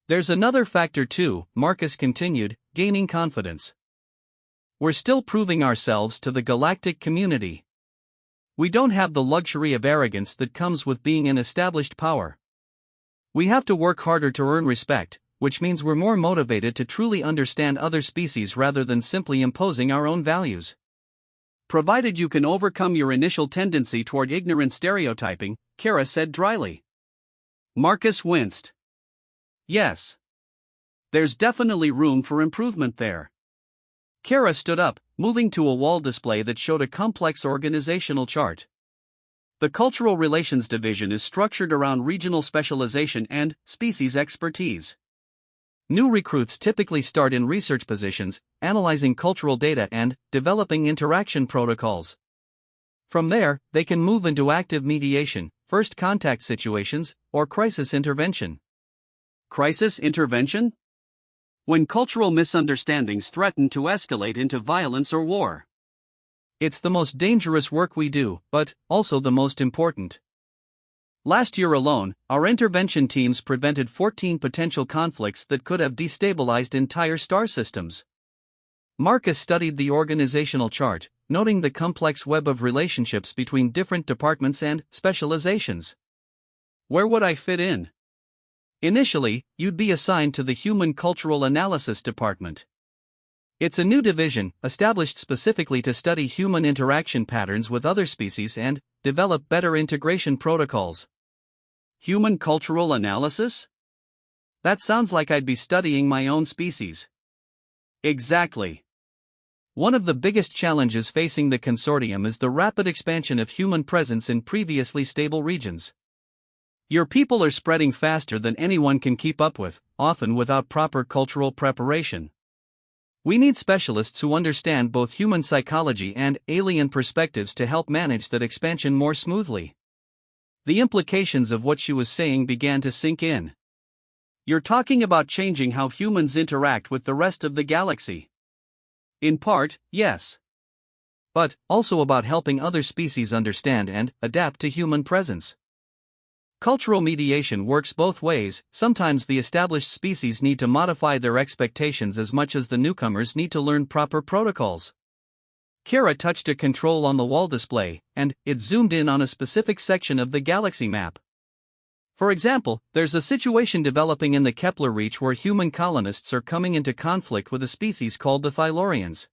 There's another factor too, Marcus continued, gaining confidence. We're still proving ourselves to the galactic community. We don't have the luxury of arrogance that comes with being an established power. We have to work harder to earn respect, which means we're more motivated to truly understand other species rather than simply imposing our own values. Provided you can overcome your initial tendency toward ignorant stereotyping, Kara said dryly. Marcus winced. Yes. There's definitely room for improvement there. Kara stood up, moving to a wall display that showed a complex organizational chart. The Cultural Relations Division is structured around regional specialization and species expertise. New recruits typically start in research positions, analyzing cultural data and developing interaction protocols. From there, they can move into active mediation, first contact situations, or crisis intervention. Crisis intervention? When cultural misunderstandings threaten to escalate into violence or war. It's the most dangerous work we do, but also the most important. Last year alone, our intervention teams prevented 14 potential conflicts that could have destabilized entire star systems. Marcus studied the organizational chart, noting the complex web of relationships between different departments and specializations. Where would I fit in? Initially, you'd be assigned to the Human Cultural Analysis Department. It's a new division, established specifically to study human interaction patterns with other species and develop better integration protocols. Human cultural analysis? That sounds like I'd be studying my own species. Exactly. One of the biggest challenges facing the consortium is the rapid expansion of human presence in previously stable regions. Your people are spreading faster than anyone can keep up with, often without proper cultural preparation. We need specialists who understand both human psychology and alien perspectives to help manage that expansion more smoothly. The implications of what she was saying began to sink in. You're talking about changing how humans interact with the rest of the galaxy. In part, yes. But also about helping other species understand and adapt to human presence. Cultural mediation works both ways. Sometimes the established species need to modify their expectations as much as the newcomers need to learn proper protocols. Kara touched a control on the wall display, and it zoomed in on a specific section of the galaxy map. For example, there's a situation developing in the Kepler Reach where human colonists are coming into conflict with a species called the Thylaurians.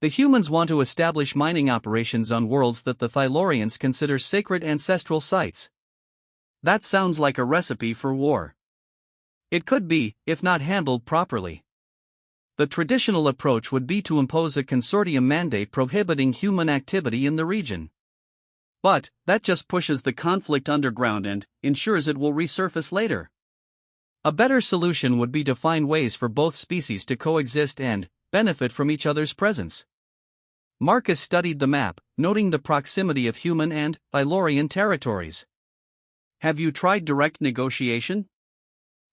The humans want to establish mining operations on worlds that the Thylaurians consider sacred ancestral sites. That sounds like a recipe for war. It could be, if not handled properly. The traditional approach would be to impose a consortium mandate prohibiting human activity in the region. But that just pushes the conflict underground and ensures it will resurface later. A better solution would be to find ways for both species to coexist and benefit from each other's presence. Marcus studied the map, noting the proximity of human and Thylaurian territories. Have you tried direct negotiation?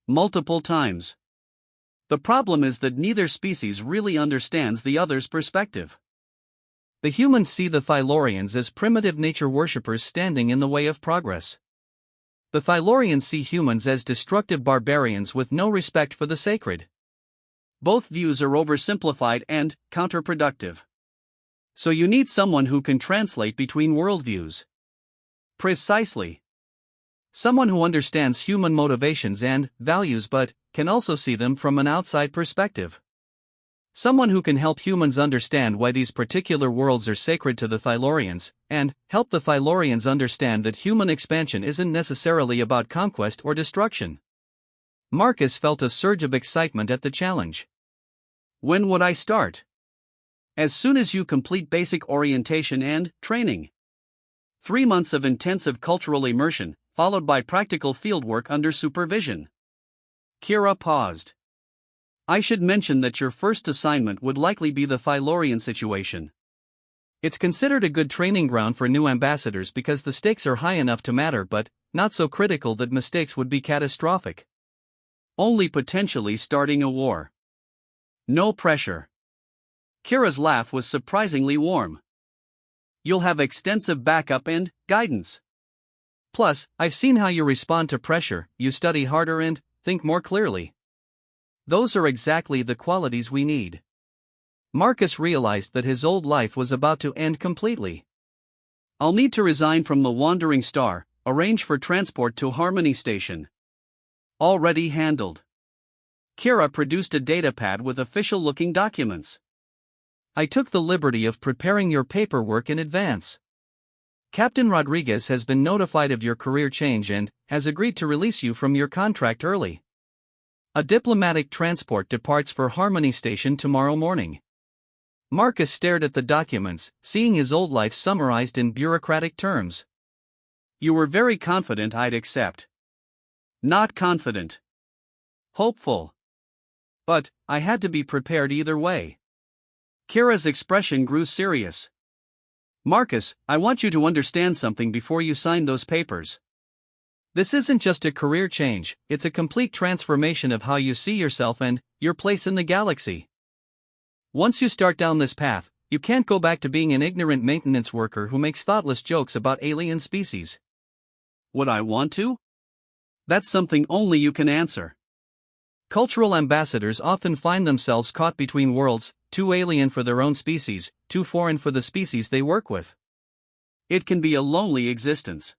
Multiple times. The problem is that neither species really understands the other's perspective. The humans see the Thylaurians as primitive nature worshippers standing in the way of progress. The Thylaurians see humans as destructive barbarians with no respect for the sacred. Both views are oversimplified and counterproductive. So you need someone who can translate between worldviews. Precisely. Someone who understands human motivations and values but can also see them from an outside perspective. Someone who can help humans understand why these particular worlds are sacred to the Thylaurians, and help the Thylaurians understand that human expansion isn't necessarily about conquest or destruction. Marcus felt a surge of excitement at the challenge. When would I start? As soon as you complete basic orientation and training. 3 months of intensive cultural immersion, followed by practical fieldwork under supervision. Kira paused. I should mention that your first assignment would likely be the Thylaurian situation. It's considered a good training ground for new ambassadors because the stakes are high enough to matter but not so critical that mistakes would be catastrophic. Only potentially starting a war. No pressure. Kira's laugh was surprisingly warm. You'll have extensive backup and guidance. Plus, I've seen how you respond to pressure. You study harder and think more clearly. Those are exactly the qualities we need. Marcus realized that his old life was about to end completely. I'll need to resign from the Wandering Star, arrange for transport to Harmony Station. Already handled. Kira produced a datapad with official-looking documents. I took the liberty of preparing your paperwork in advance. Captain Rodriguez has been notified of your career change and has agreed to release you from your contract early. A diplomatic transport departs for Harmony Station tomorrow morning. Marcus stared at the documents, seeing his old life summarized in bureaucratic terms. You were very confident I'd accept. Not confident. Hopeful. But I had to be prepared either way. Kira's expression grew serious. Marcus, I want you to understand something before you sign those papers. This isn't just a career change, it's a complete transformation of how you see yourself and your place in the galaxy. Once you start down this path, you can't go back to being an ignorant maintenance worker who makes thoughtless jokes about alien species. Would I want to? That's something only you can answer. Cultural ambassadors often find themselves caught between worlds, too alien for their own species, too foreign for the species they work with. It can be a lonely existence.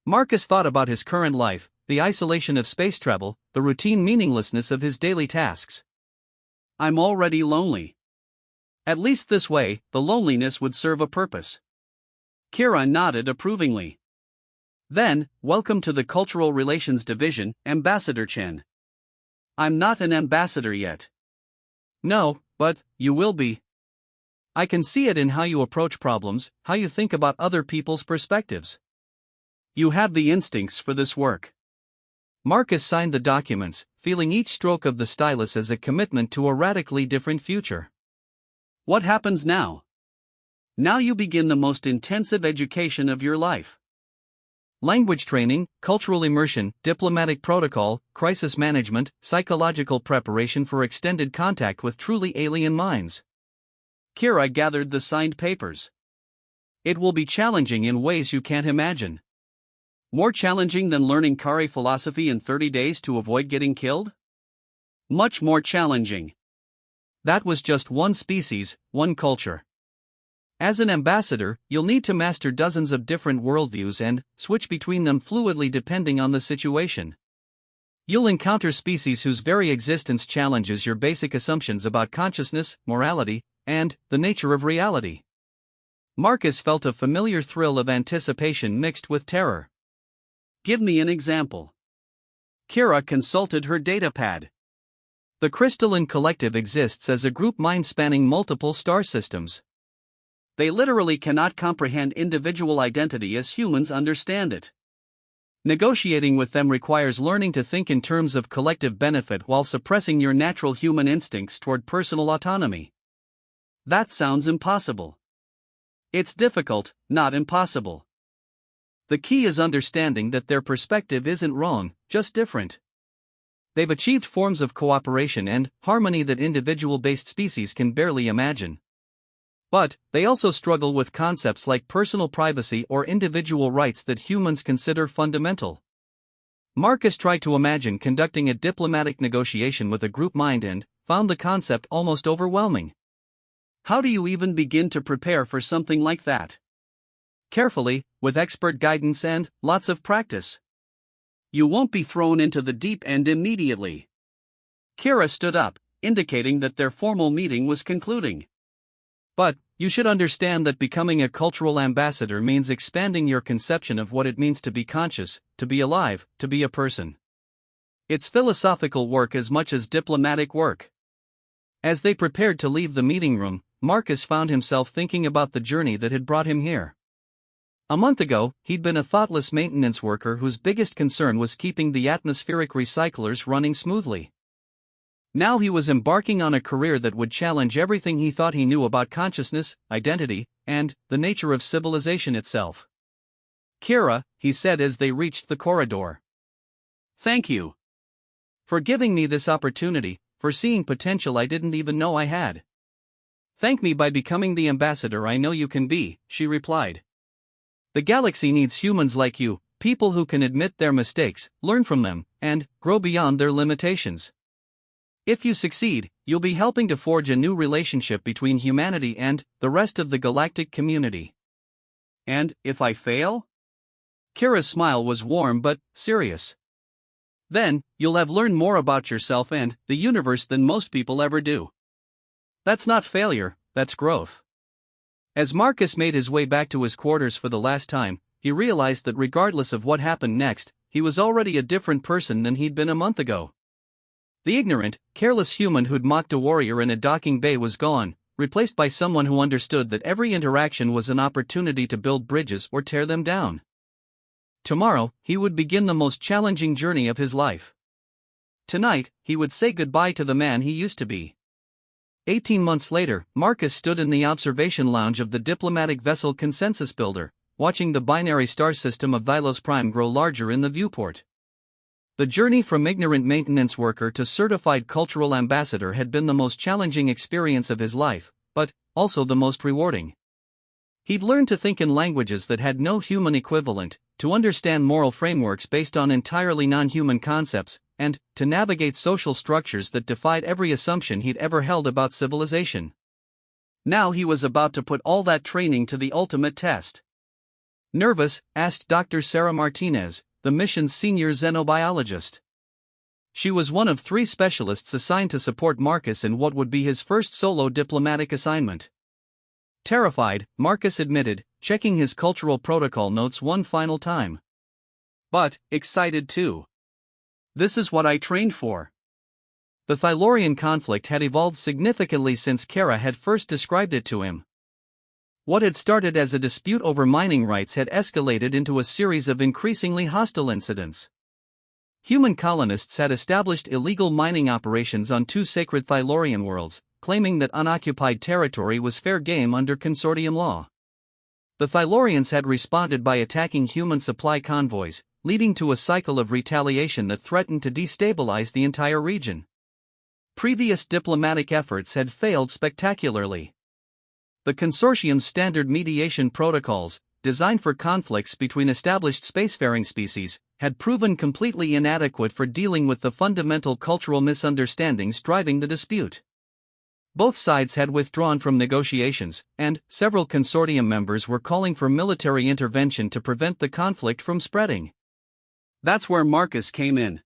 Marcus thought about his current life, the isolation of space travel, the routine meaninglessness of his daily tasks. I'm already lonely. At least this way, the loneliness would serve a purpose. Kira nodded approvingly. Then, welcome to the Cultural Relations Division, Ambassador Chen. I'm not an ambassador yet. No, but you will be. I can see it in how you approach problems, how you think about other people's perspectives. You have the instincts for this work. Marcus signed the documents, feeling each stroke of the stylus as a commitment to a radically different future. What happens now? Now you begin the most intensive education of your life. Language training, cultural immersion, diplomatic protocol, crisis management, psychological preparation for extended contact with truly alien minds. Kira gathered the signed papers. It will be challenging in ways you can't imagine. More challenging than learning Kari philosophy in 30 days to avoid getting killed? Much more challenging. That was just one species, one culture. As an ambassador, you'll need to master dozens of different worldviews and switch between them fluidly depending on the situation. You'll encounter species whose very existence challenges your basic assumptions about consciousness, morality, and the nature of reality. Marcus felt a familiar thrill of anticipation mixed with terror. Give me an example. Kira consulted her datapad. The Crystalline Collective exists as a group mind spanning multiple star systems. They literally cannot comprehend individual identity as humans understand it. Negotiating with them requires learning to think in terms of collective benefit while suppressing your natural human instincts toward personal autonomy. That sounds impossible. It's difficult, not impossible. The key is understanding that their perspective isn't wrong, just different. They've achieved forms of cooperation and harmony that individual-based species can barely imagine. But they also struggle with concepts like personal privacy or individual rights that humans consider fundamental. Marcus tried to imagine conducting a diplomatic negotiation with a group mind and found the concept almost overwhelming. How do you even begin to prepare for something like that? Carefully, with expert guidance and lots of practice. You won't be thrown into the deep end immediately. Kira stood up, indicating that their formal meeting was concluding. But you should understand that becoming a cultural ambassador means expanding your conception of what it means to be conscious, to be alive, to be a person. It's philosophical work as much as diplomatic work. As they prepared to leave the meeting room, Marcus found himself thinking about the journey that had brought him here. A month ago, he'd been a thoughtless maintenance worker whose biggest concern was keeping the atmospheric recyclers running smoothly. Now he was embarking on a career that would challenge everything he thought he knew about consciousness, identity, and the nature of civilization itself. "Kira," he said as they reached the corridor. "Thank you for giving me this opportunity, for seeing potential I didn't even know I had." "Thank me by becoming the ambassador I know you can be," she replied. "The galaxy needs humans like you, people who can admit their mistakes, learn from them, and grow beyond their limitations. If you succeed, you'll be helping to forge a new relationship between humanity and the rest of the galactic community." "And if I fail?" Kira's smile was warm but serious. Then, you'll have learned more about yourself and the universe than most people ever do. That's not failure, that's growth. As Marcus made his way back to his quarters for the last time, he realized that regardless of what happened next, he was already a different person than he'd been a month ago. The ignorant, careless human who'd mocked a warrior in a docking bay was gone, replaced by someone who understood that every interaction was an opportunity to build bridges or tear them down. Tomorrow, he would begin the most challenging journey of his life. Tonight, he would say goodbye to the man he used to be. 18 months later, Marcus stood in the observation lounge of the diplomatic vessel Consensus Builder, watching the binary star system of Thylos Prime grow larger in the viewport. The journey from ignorant maintenance worker to certified cultural ambassador had been the most challenging experience of his life, but also the most rewarding. He'd learned to think in languages that had no human equivalent, to understand moral frameworks based on entirely non-human concepts, and to navigate social structures that defied every assumption he'd ever held about civilization. Now he was about to put all that training to the ultimate test. Nervous? Asked Dr. Sarah Martinez, the mission's senior xenobiologist. She was one of 3 specialists assigned to support Marcus in what would be his first solo diplomatic assignment. Terrified, Marcus admitted, checking his cultural protocol notes one final time. But excited too. This is what I trained for. The Thylorian conflict had evolved significantly since Kara had first described it to him. What had started as a dispute over mining rights had escalated into a series of increasingly hostile incidents. Human colonists had established illegal mining operations on 2 sacred Thylorian worlds, claiming that unoccupied territory was fair game under consortium law. The Thylorians had responded by attacking human supply convoys, leading to a cycle of retaliation that threatened to destabilize the entire region. Previous diplomatic efforts had failed spectacularly. The consortium's standard mediation protocols, designed for conflicts between established spacefaring species, had proven completely inadequate for dealing with the fundamental cultural misunderstandings driving the dispute. Both sides had withdrawn from negotiations, and several consortium members were calling for military intervention to prevent the conflict from spreading. That's where Marcus came in.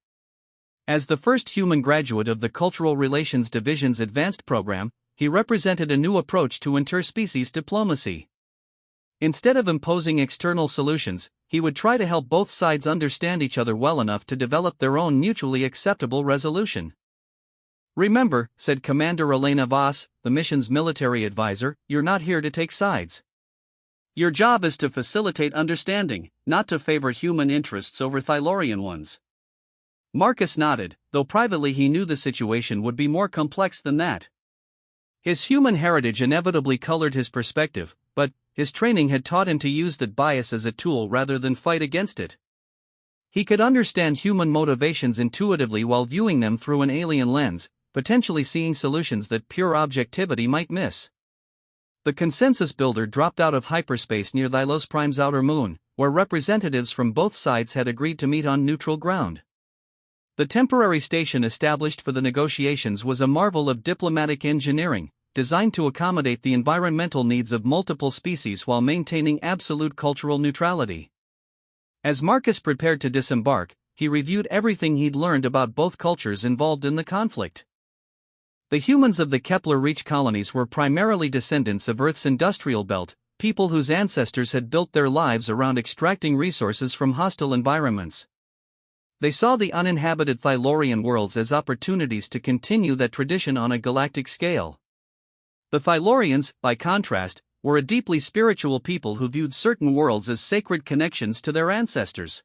As the first human graduate of the Cultural Relations Division's advanced program, he represented a new approach to interspecies diplomacy. Instead of imposing external solutions, he would try to help both sides understand each other well enough to develop their own mutually acceptable resolution. Remember, said Commander Elena Voss, the mission's military advisor, you're not here to take sides. Your job is to facilitate understanding, not to favor human interests over Thylorian ones. Marcus nodded, though privately he knew the situation would be more complex than that. His human heritage inevitably colored his perspective, but his training had taught him to use that bias as a tool rather than fight against it. He could understand human motivations intuitively while viewing them through an alien lens, potentially seeing solutions that pure objectivity might miss. The Consensus Builder dropped out of hyperspace near Thylos Prime's outer moon, where representatives from both sides had agreed to meet on neutral ground. The temporary station established for the negotiations was a marvel of diplomatic engineering, designed to accommodate the environmental needs of multiple species while maintaining absolute cultural neutrality. As Marcus prepared to disembark, he reviewed everything he'd learned about both cultures involved in the conflict. The humans of the Kepler Reach colonies were primarily descendants of Earth's industrial belt, people whose ancestors had built their lives around extracting resources from hostile environments. They saw the uninhabited Thylorian worlds as opportunities to continue that tradition on a galactic scale. The Thylorians, by contrast, were a deeply spiritual people who viewed certain worlds as sacred connections to their ancestors.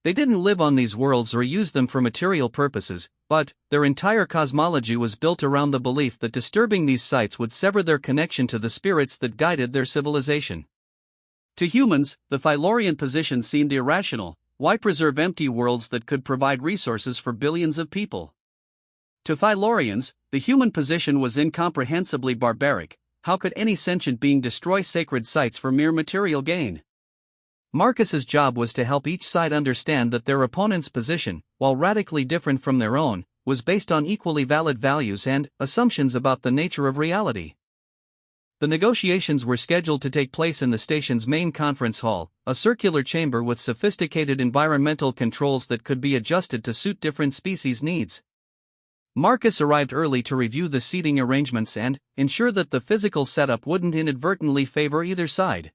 They didn't live on these worlds or use them for material purposes, but their entire cosmology was built around the belief that disturbing these sites would sever their connection to the spirits that guided their civilization. To humans, the Thylorian position seemed irrational. Why preserve empty worlds that could provide resources for billions of people? To Thylorians, the human position was incomprehensibly barbaric. How could any sentient being destroy sacred sites for mere material gain? Marcus's job was to help each side understand that their opponent's position, while radically different from their own, was based on equally valid values and assumptions about the nature of reality. The negotiations were scheduled to take place in the station's main conference hall, a circular chamber with sophisticated environmental controls that could be adjusted to suit different species' needs. Marcus arrived early to review the seating arrangements and ensure that the physical setup wouldn't inadvertently favor either side.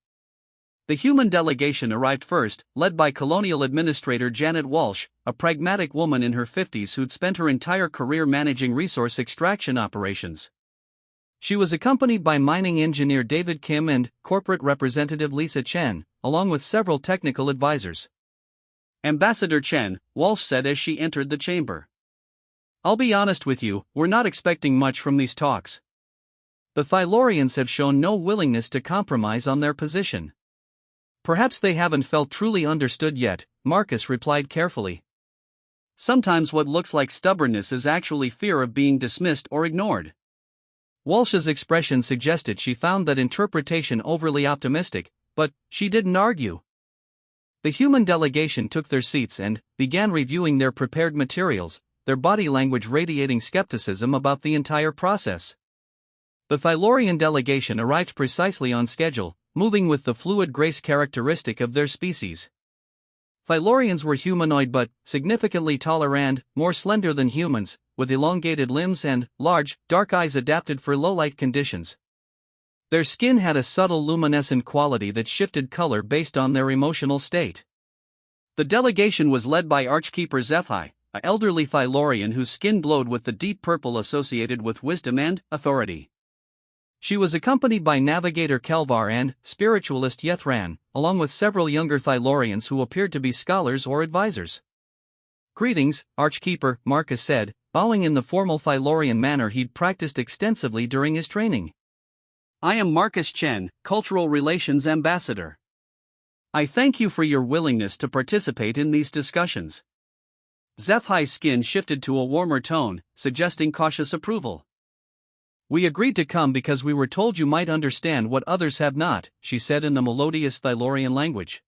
The human delegation arrived first, led by Colonial Administrator Janet Walsh, a pragmatic woman in her 50s who'd spent her entire career managing resource extraction operations. She was accompanied by mining engineer David Kim and corporate representative Lisa Chen, along with several technical advisors. Ambassador Chen, Walsh said as she entered the chamber. I'll be honest with you, we're not expecting much from these talks. The Thylorians have shown no willingness to compromise on their position. Perhaps they haven't felt truly understood yet, Marcus replied carefully. Sometimes what looks like stubbornness is actually fear of being dismissed or ignored. Walsh's expression suggested she found that interpretation overly optimistic, but she didn't argue. The human delegation took their seats and began reviewing their prepared materials, their body language radiating skepticism about the entire process. The Thylorian delegation arrived precisely on schedule, moving with the fluid grace characteristic of their species. Thylorians were humanoid but significantly taller and more slender than humans, with elongated limbs and large, dark eyes adapted for low-light conditions. Their skin had a subtle luminescent quality that shifted color based on their emotional state. The delegation was led by Archkeeper HFY, an elderly Thylorian whose skin glowed with the deep purple associated with wisdom and authority. She was accompanied by Navigator Kelvar and Spiritualist Yethran, along with several younger Thylorians who appeared to be scholars or advisors. "Greetings, Archkeeper," Marcus said, bowing in the formal Thylorian manner he'd practiced extensively during his training. "I am Marcus Chen, Cultural Relations Ambassador. I thank you for your willingness to participate in these discussions." HFY's skin shifted to a warmer tone, suggesting cautious approval. "We agreed to come because we were told you might understand what others have not," she said in the melodious Thylorian language.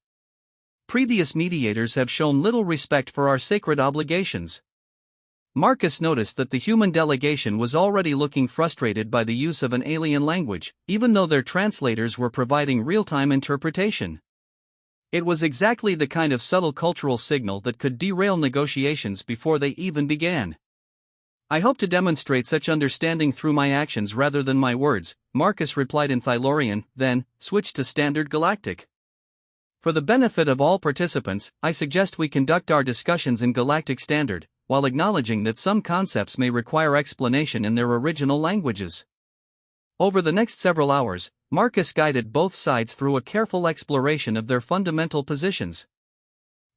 "Previous mediators have shown little respect for our sacred obligations." Marcus noticed that the human delegation was already looking frustrated by the use of an alien language, even though their translators were providing real-time interpretation. It was exactly the kind of subtle cultural signal that could derail negotiations before they even began. "I hope to demonstrate such understanding through my actions rather than my words," Marcus replied in Thylorian, then switched to Standard Galactic. "For the benefit of all participants, I suggest we conduct our discussions in Galactic Standard, while acknowledging that some concepts may require explanation in their original languages." Over the next several hours, Marcus guided both sides through a careful exploration of their fundamental positions.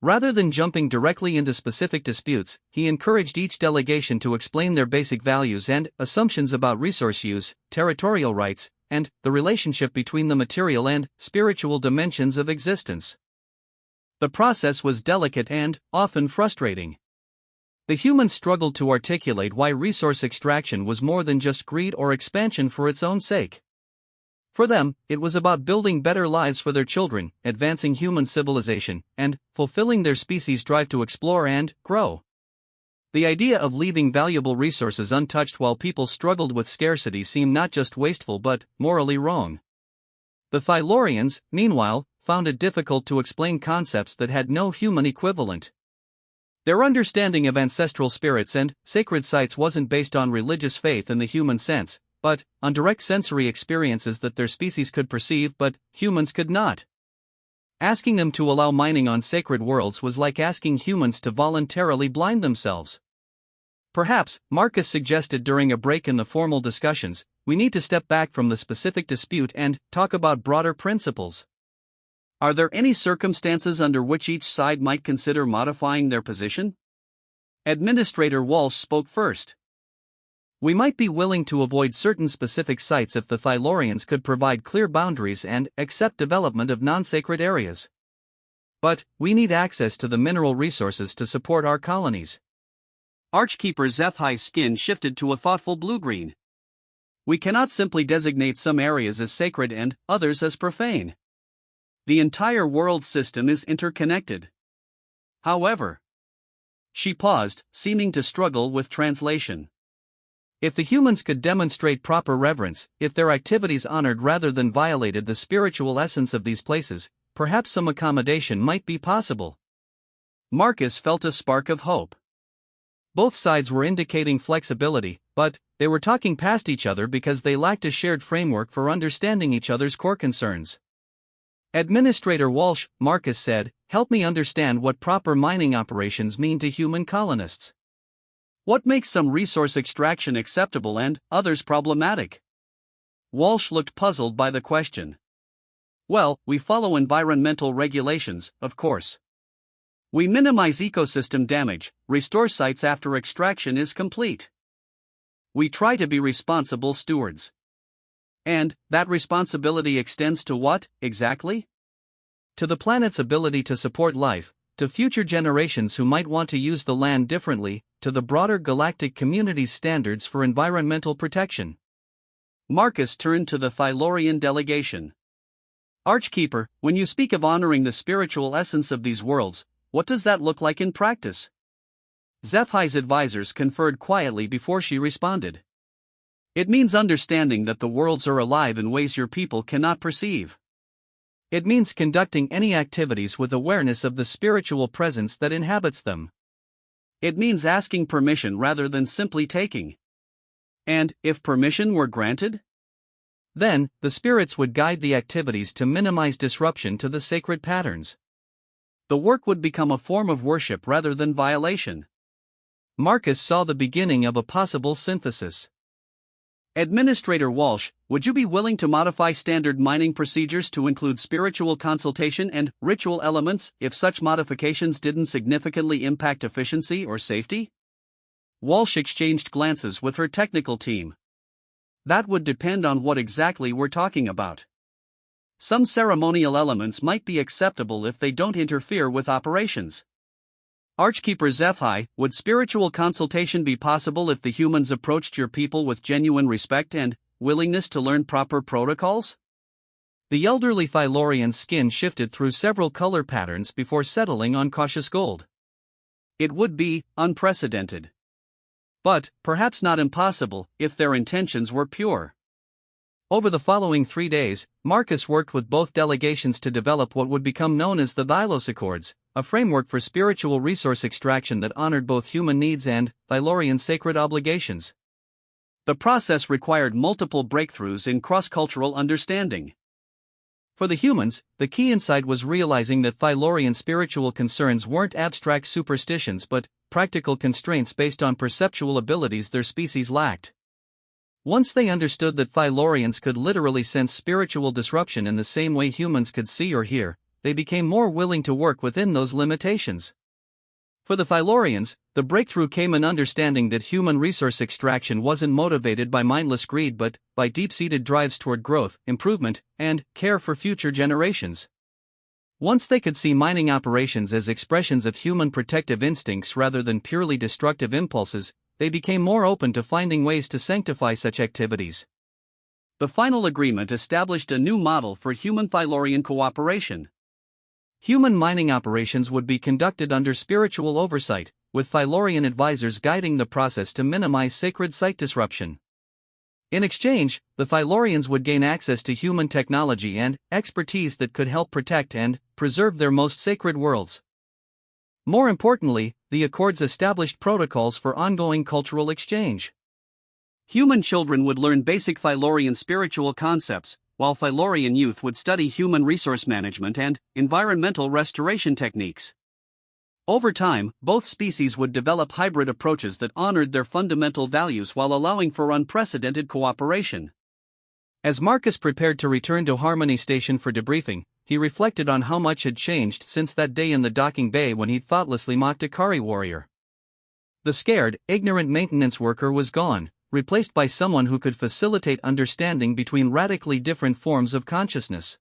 Rather than jumping directly into specific disputes, he encouraged each delegation to explain their basic values and assumptions about resource use, territorial rights, and the relationship between the material and spiritual dimensions of existence. The process was delicate and often frustrating. The humans struggled to articulate why resource extraction was more than just greed or expansion for its own sake. For them, it was about building better lives for their children, advancing human civilization, and fulfilling their species' drive to explore and grow. The idea of leaving valuable resources untouched while people struggled with scarcity seemed not just wasteful but morally wrong. The Thylorians, meanwhile, found it difficult to explain concepts that had no human equivalent. Their understanding of ancestral spirits and sacred sites wasn't based on religious faith in the human sense, but on direct sensory experiences that their species could perceive but humans could not. Asking them to allow mining on sacred worlds was like asking humans to voluntarily blind themselves. Perhaps, Marcus suggested during a break in the formal discussions, we need to step back from the specific dispute and talk about broader principles. Are there any circumstances under which each side might consider modifying their position? Administrator Walsh spoke first. "We might be willing to avoid certain specific sites if the Thylorians could provide clear boundaries and accept development of non-sacred areas. But we need access to the mineral resources to support our colonies." Archkeeper HFY's skin shifted to a thoughtful blue-green. "We cannot simply designate some areas as sacred and others as profane. The entire world system is interconnected. However..." She paused, seeming to struggle with translation. If the humans could demonstrate proper reverence, if their activities honored rather than violated the spiritual essence of these places, perhaps some accommodation might be possible. Marcus felt a spark of hope. Both sides were indicating flexibility, but they were talking past each other because they lacked a shared framework for understanding each other's core concerns. Administrator Walsh, Marcus said, help me understand what proper mining operations mean to human colonists. What makes some resource extraction acceptable and others problematic? Walsh looked puzzled by the question. Well, we follow environmental regulations, of course. We minimize ecosystem damage, restore sites after extraction is complete. We try to be responsible stewards. And that responsibility extends to what, exactly? To the planet's ability to support life, to future generations who might want to use the land differently, to the broader galactic community's standards for environmental protection. Marcus turned to the Thylorian delegation. Archkeeper, when you speak of honoring the spiritual essence of these worlds, what does that look like in practice? HFY's advisors conferred quietly before she responded. It means understanding that the worlds are alive in ways your people cannot perceive. It means conducting any activities with awareness of the spiritual presence that inhabits them. It means asking permission rather than simply taking. And, if permission were granted? Then, the spirits would guide the activities to minimize disruption to the sacred patterns. The work would become a form of worship rather than violation. Marcus saw the beginning of a possible synthesis. Administrator Walsh, would you be willing to modify standard mining procedures to include spiritual consultation and ritual elements if such modifications didn't significantly impact efficiency or safety? Walsh exchanged glances with her technical team. That would depend on what exactly we're talking about. Some ceremonial elements might be acceptable if they don't interfere with operations. Archkeeper HFY, would spiritual consultation be possible if the humans approached your people with genuine respect and willingness to learn proper protocols? The elderly Thylorian's skin shifted through several color patterns before settling on cautious gold. It would be unprecedented. But perhaps not impossible if their intentions were pure. Over the following 3 days, Marcus worked with both delegations to develop what would become known as the Thylos Accords, a framework for spiritual resource extraction that honored both human needs and Thylorian sacred obligations. The process required multiple breakthroughs in cross-cultural understanding. For the humans, the key insight was realizing that Thylorian spiritual concerns weren't abstract superstitions but practical constraints based on perceptual abilities their species lacked. Once they understood that Thylorians could literally sense spiritual disruption in the same way humans could see or hear, they became more willing to work within those limitations. For the Thylorians, the breakthrough came in understanding that human resource extraction wasn't motivated by mindless greed but by deep-seated drives toward growth, improvement, and care for future generations. Once they could see mining operations as expressions of human protective instincts rather than purely destructive impulses, they became more open to finding ways to sanctify such activities. The final agreement established a new model for human-Thylorian cooperation. Human mining operations would be conducted under spiritual oversight, with Thylorian advisors guiding the process to minimize sacred site disruption. In exchange, the Thylorians would gain access to human technology and expertise that could help protect and preserve their most sacred worlds. More importantly, the Accords established protocols for ongoing cultural exchange. Human children would learn basic Thylorian spiritual concepts, while Thylorian youth would study human resource management and environmental restoration techniques. Over time, both species would develop hybrid approaches that honored their fundamental values while allowing for unprecedented cooperation. As Marcus prepared to return to Harmony Station for debriefing, he reflected on how much had changed since that day in the docking bay when he thoughtlessly mocked a Kari warrior. The scared, ignorant maintenance worker was gone, replaced by someone who could facilitate understanding between radically different forms of consciousness.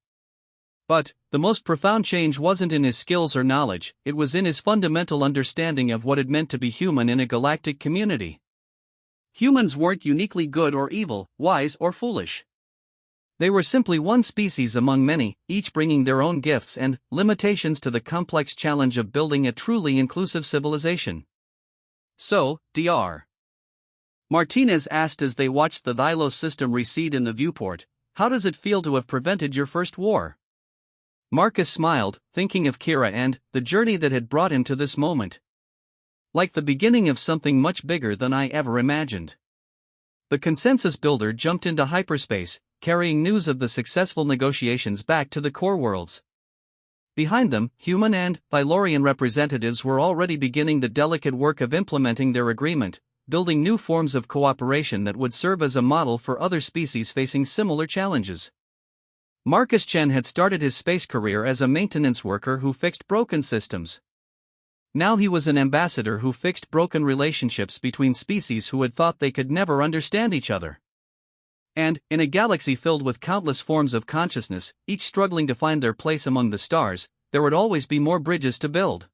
But the most profound change wasn't in his skills or knowledge, it was in his fundamental understanding of what it meant to be human in a galactic community. Humans weren't uniquely good or evil, wise or foolish. They were simply one species among many, each bringing their own gifts and limitations to the complex challenge of building a truly inclusive civilization. So, Dr. Martinez asked as they watched the Thylos system recede in the viewport. How does it feel to have prevented your first war? Marcus smiled, thinking of Kira and the journey that had brought him to this moment. Like the beginning of something much bigger than I ever imagined. The consensus builder jumped into hyperspace, carrying news of the successful negotiations back to the core worlds. Behind them, human and Thylorian representatives were already beginning the delicate work of implementing their agreement, building new forms of cooperation that would serve as a model for other species facing similar challenges. Marcus Chen had started his space career as a maintenance worker who fixed broken systems. Now he was an ambassador who fixed broken relationships between species who had thought they could never understand each other. And, in a galaxy filled with countless forms of consciousness, each struggling to find their place among the stars, there would always be more bridges to build.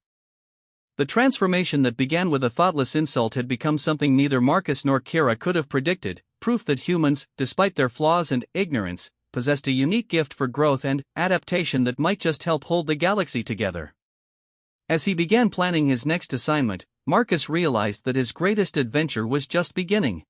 The transformation that began with a thoughtless insult had become something neither Marcus nor Kira could have predicted, proof that humans, despite their flaws and ignorance, possessed a unique gift for growth and adaptation that might just help hold the galaxy together. As he began planning his next assignment, Marcus realized that his greatest adventure was just beginning.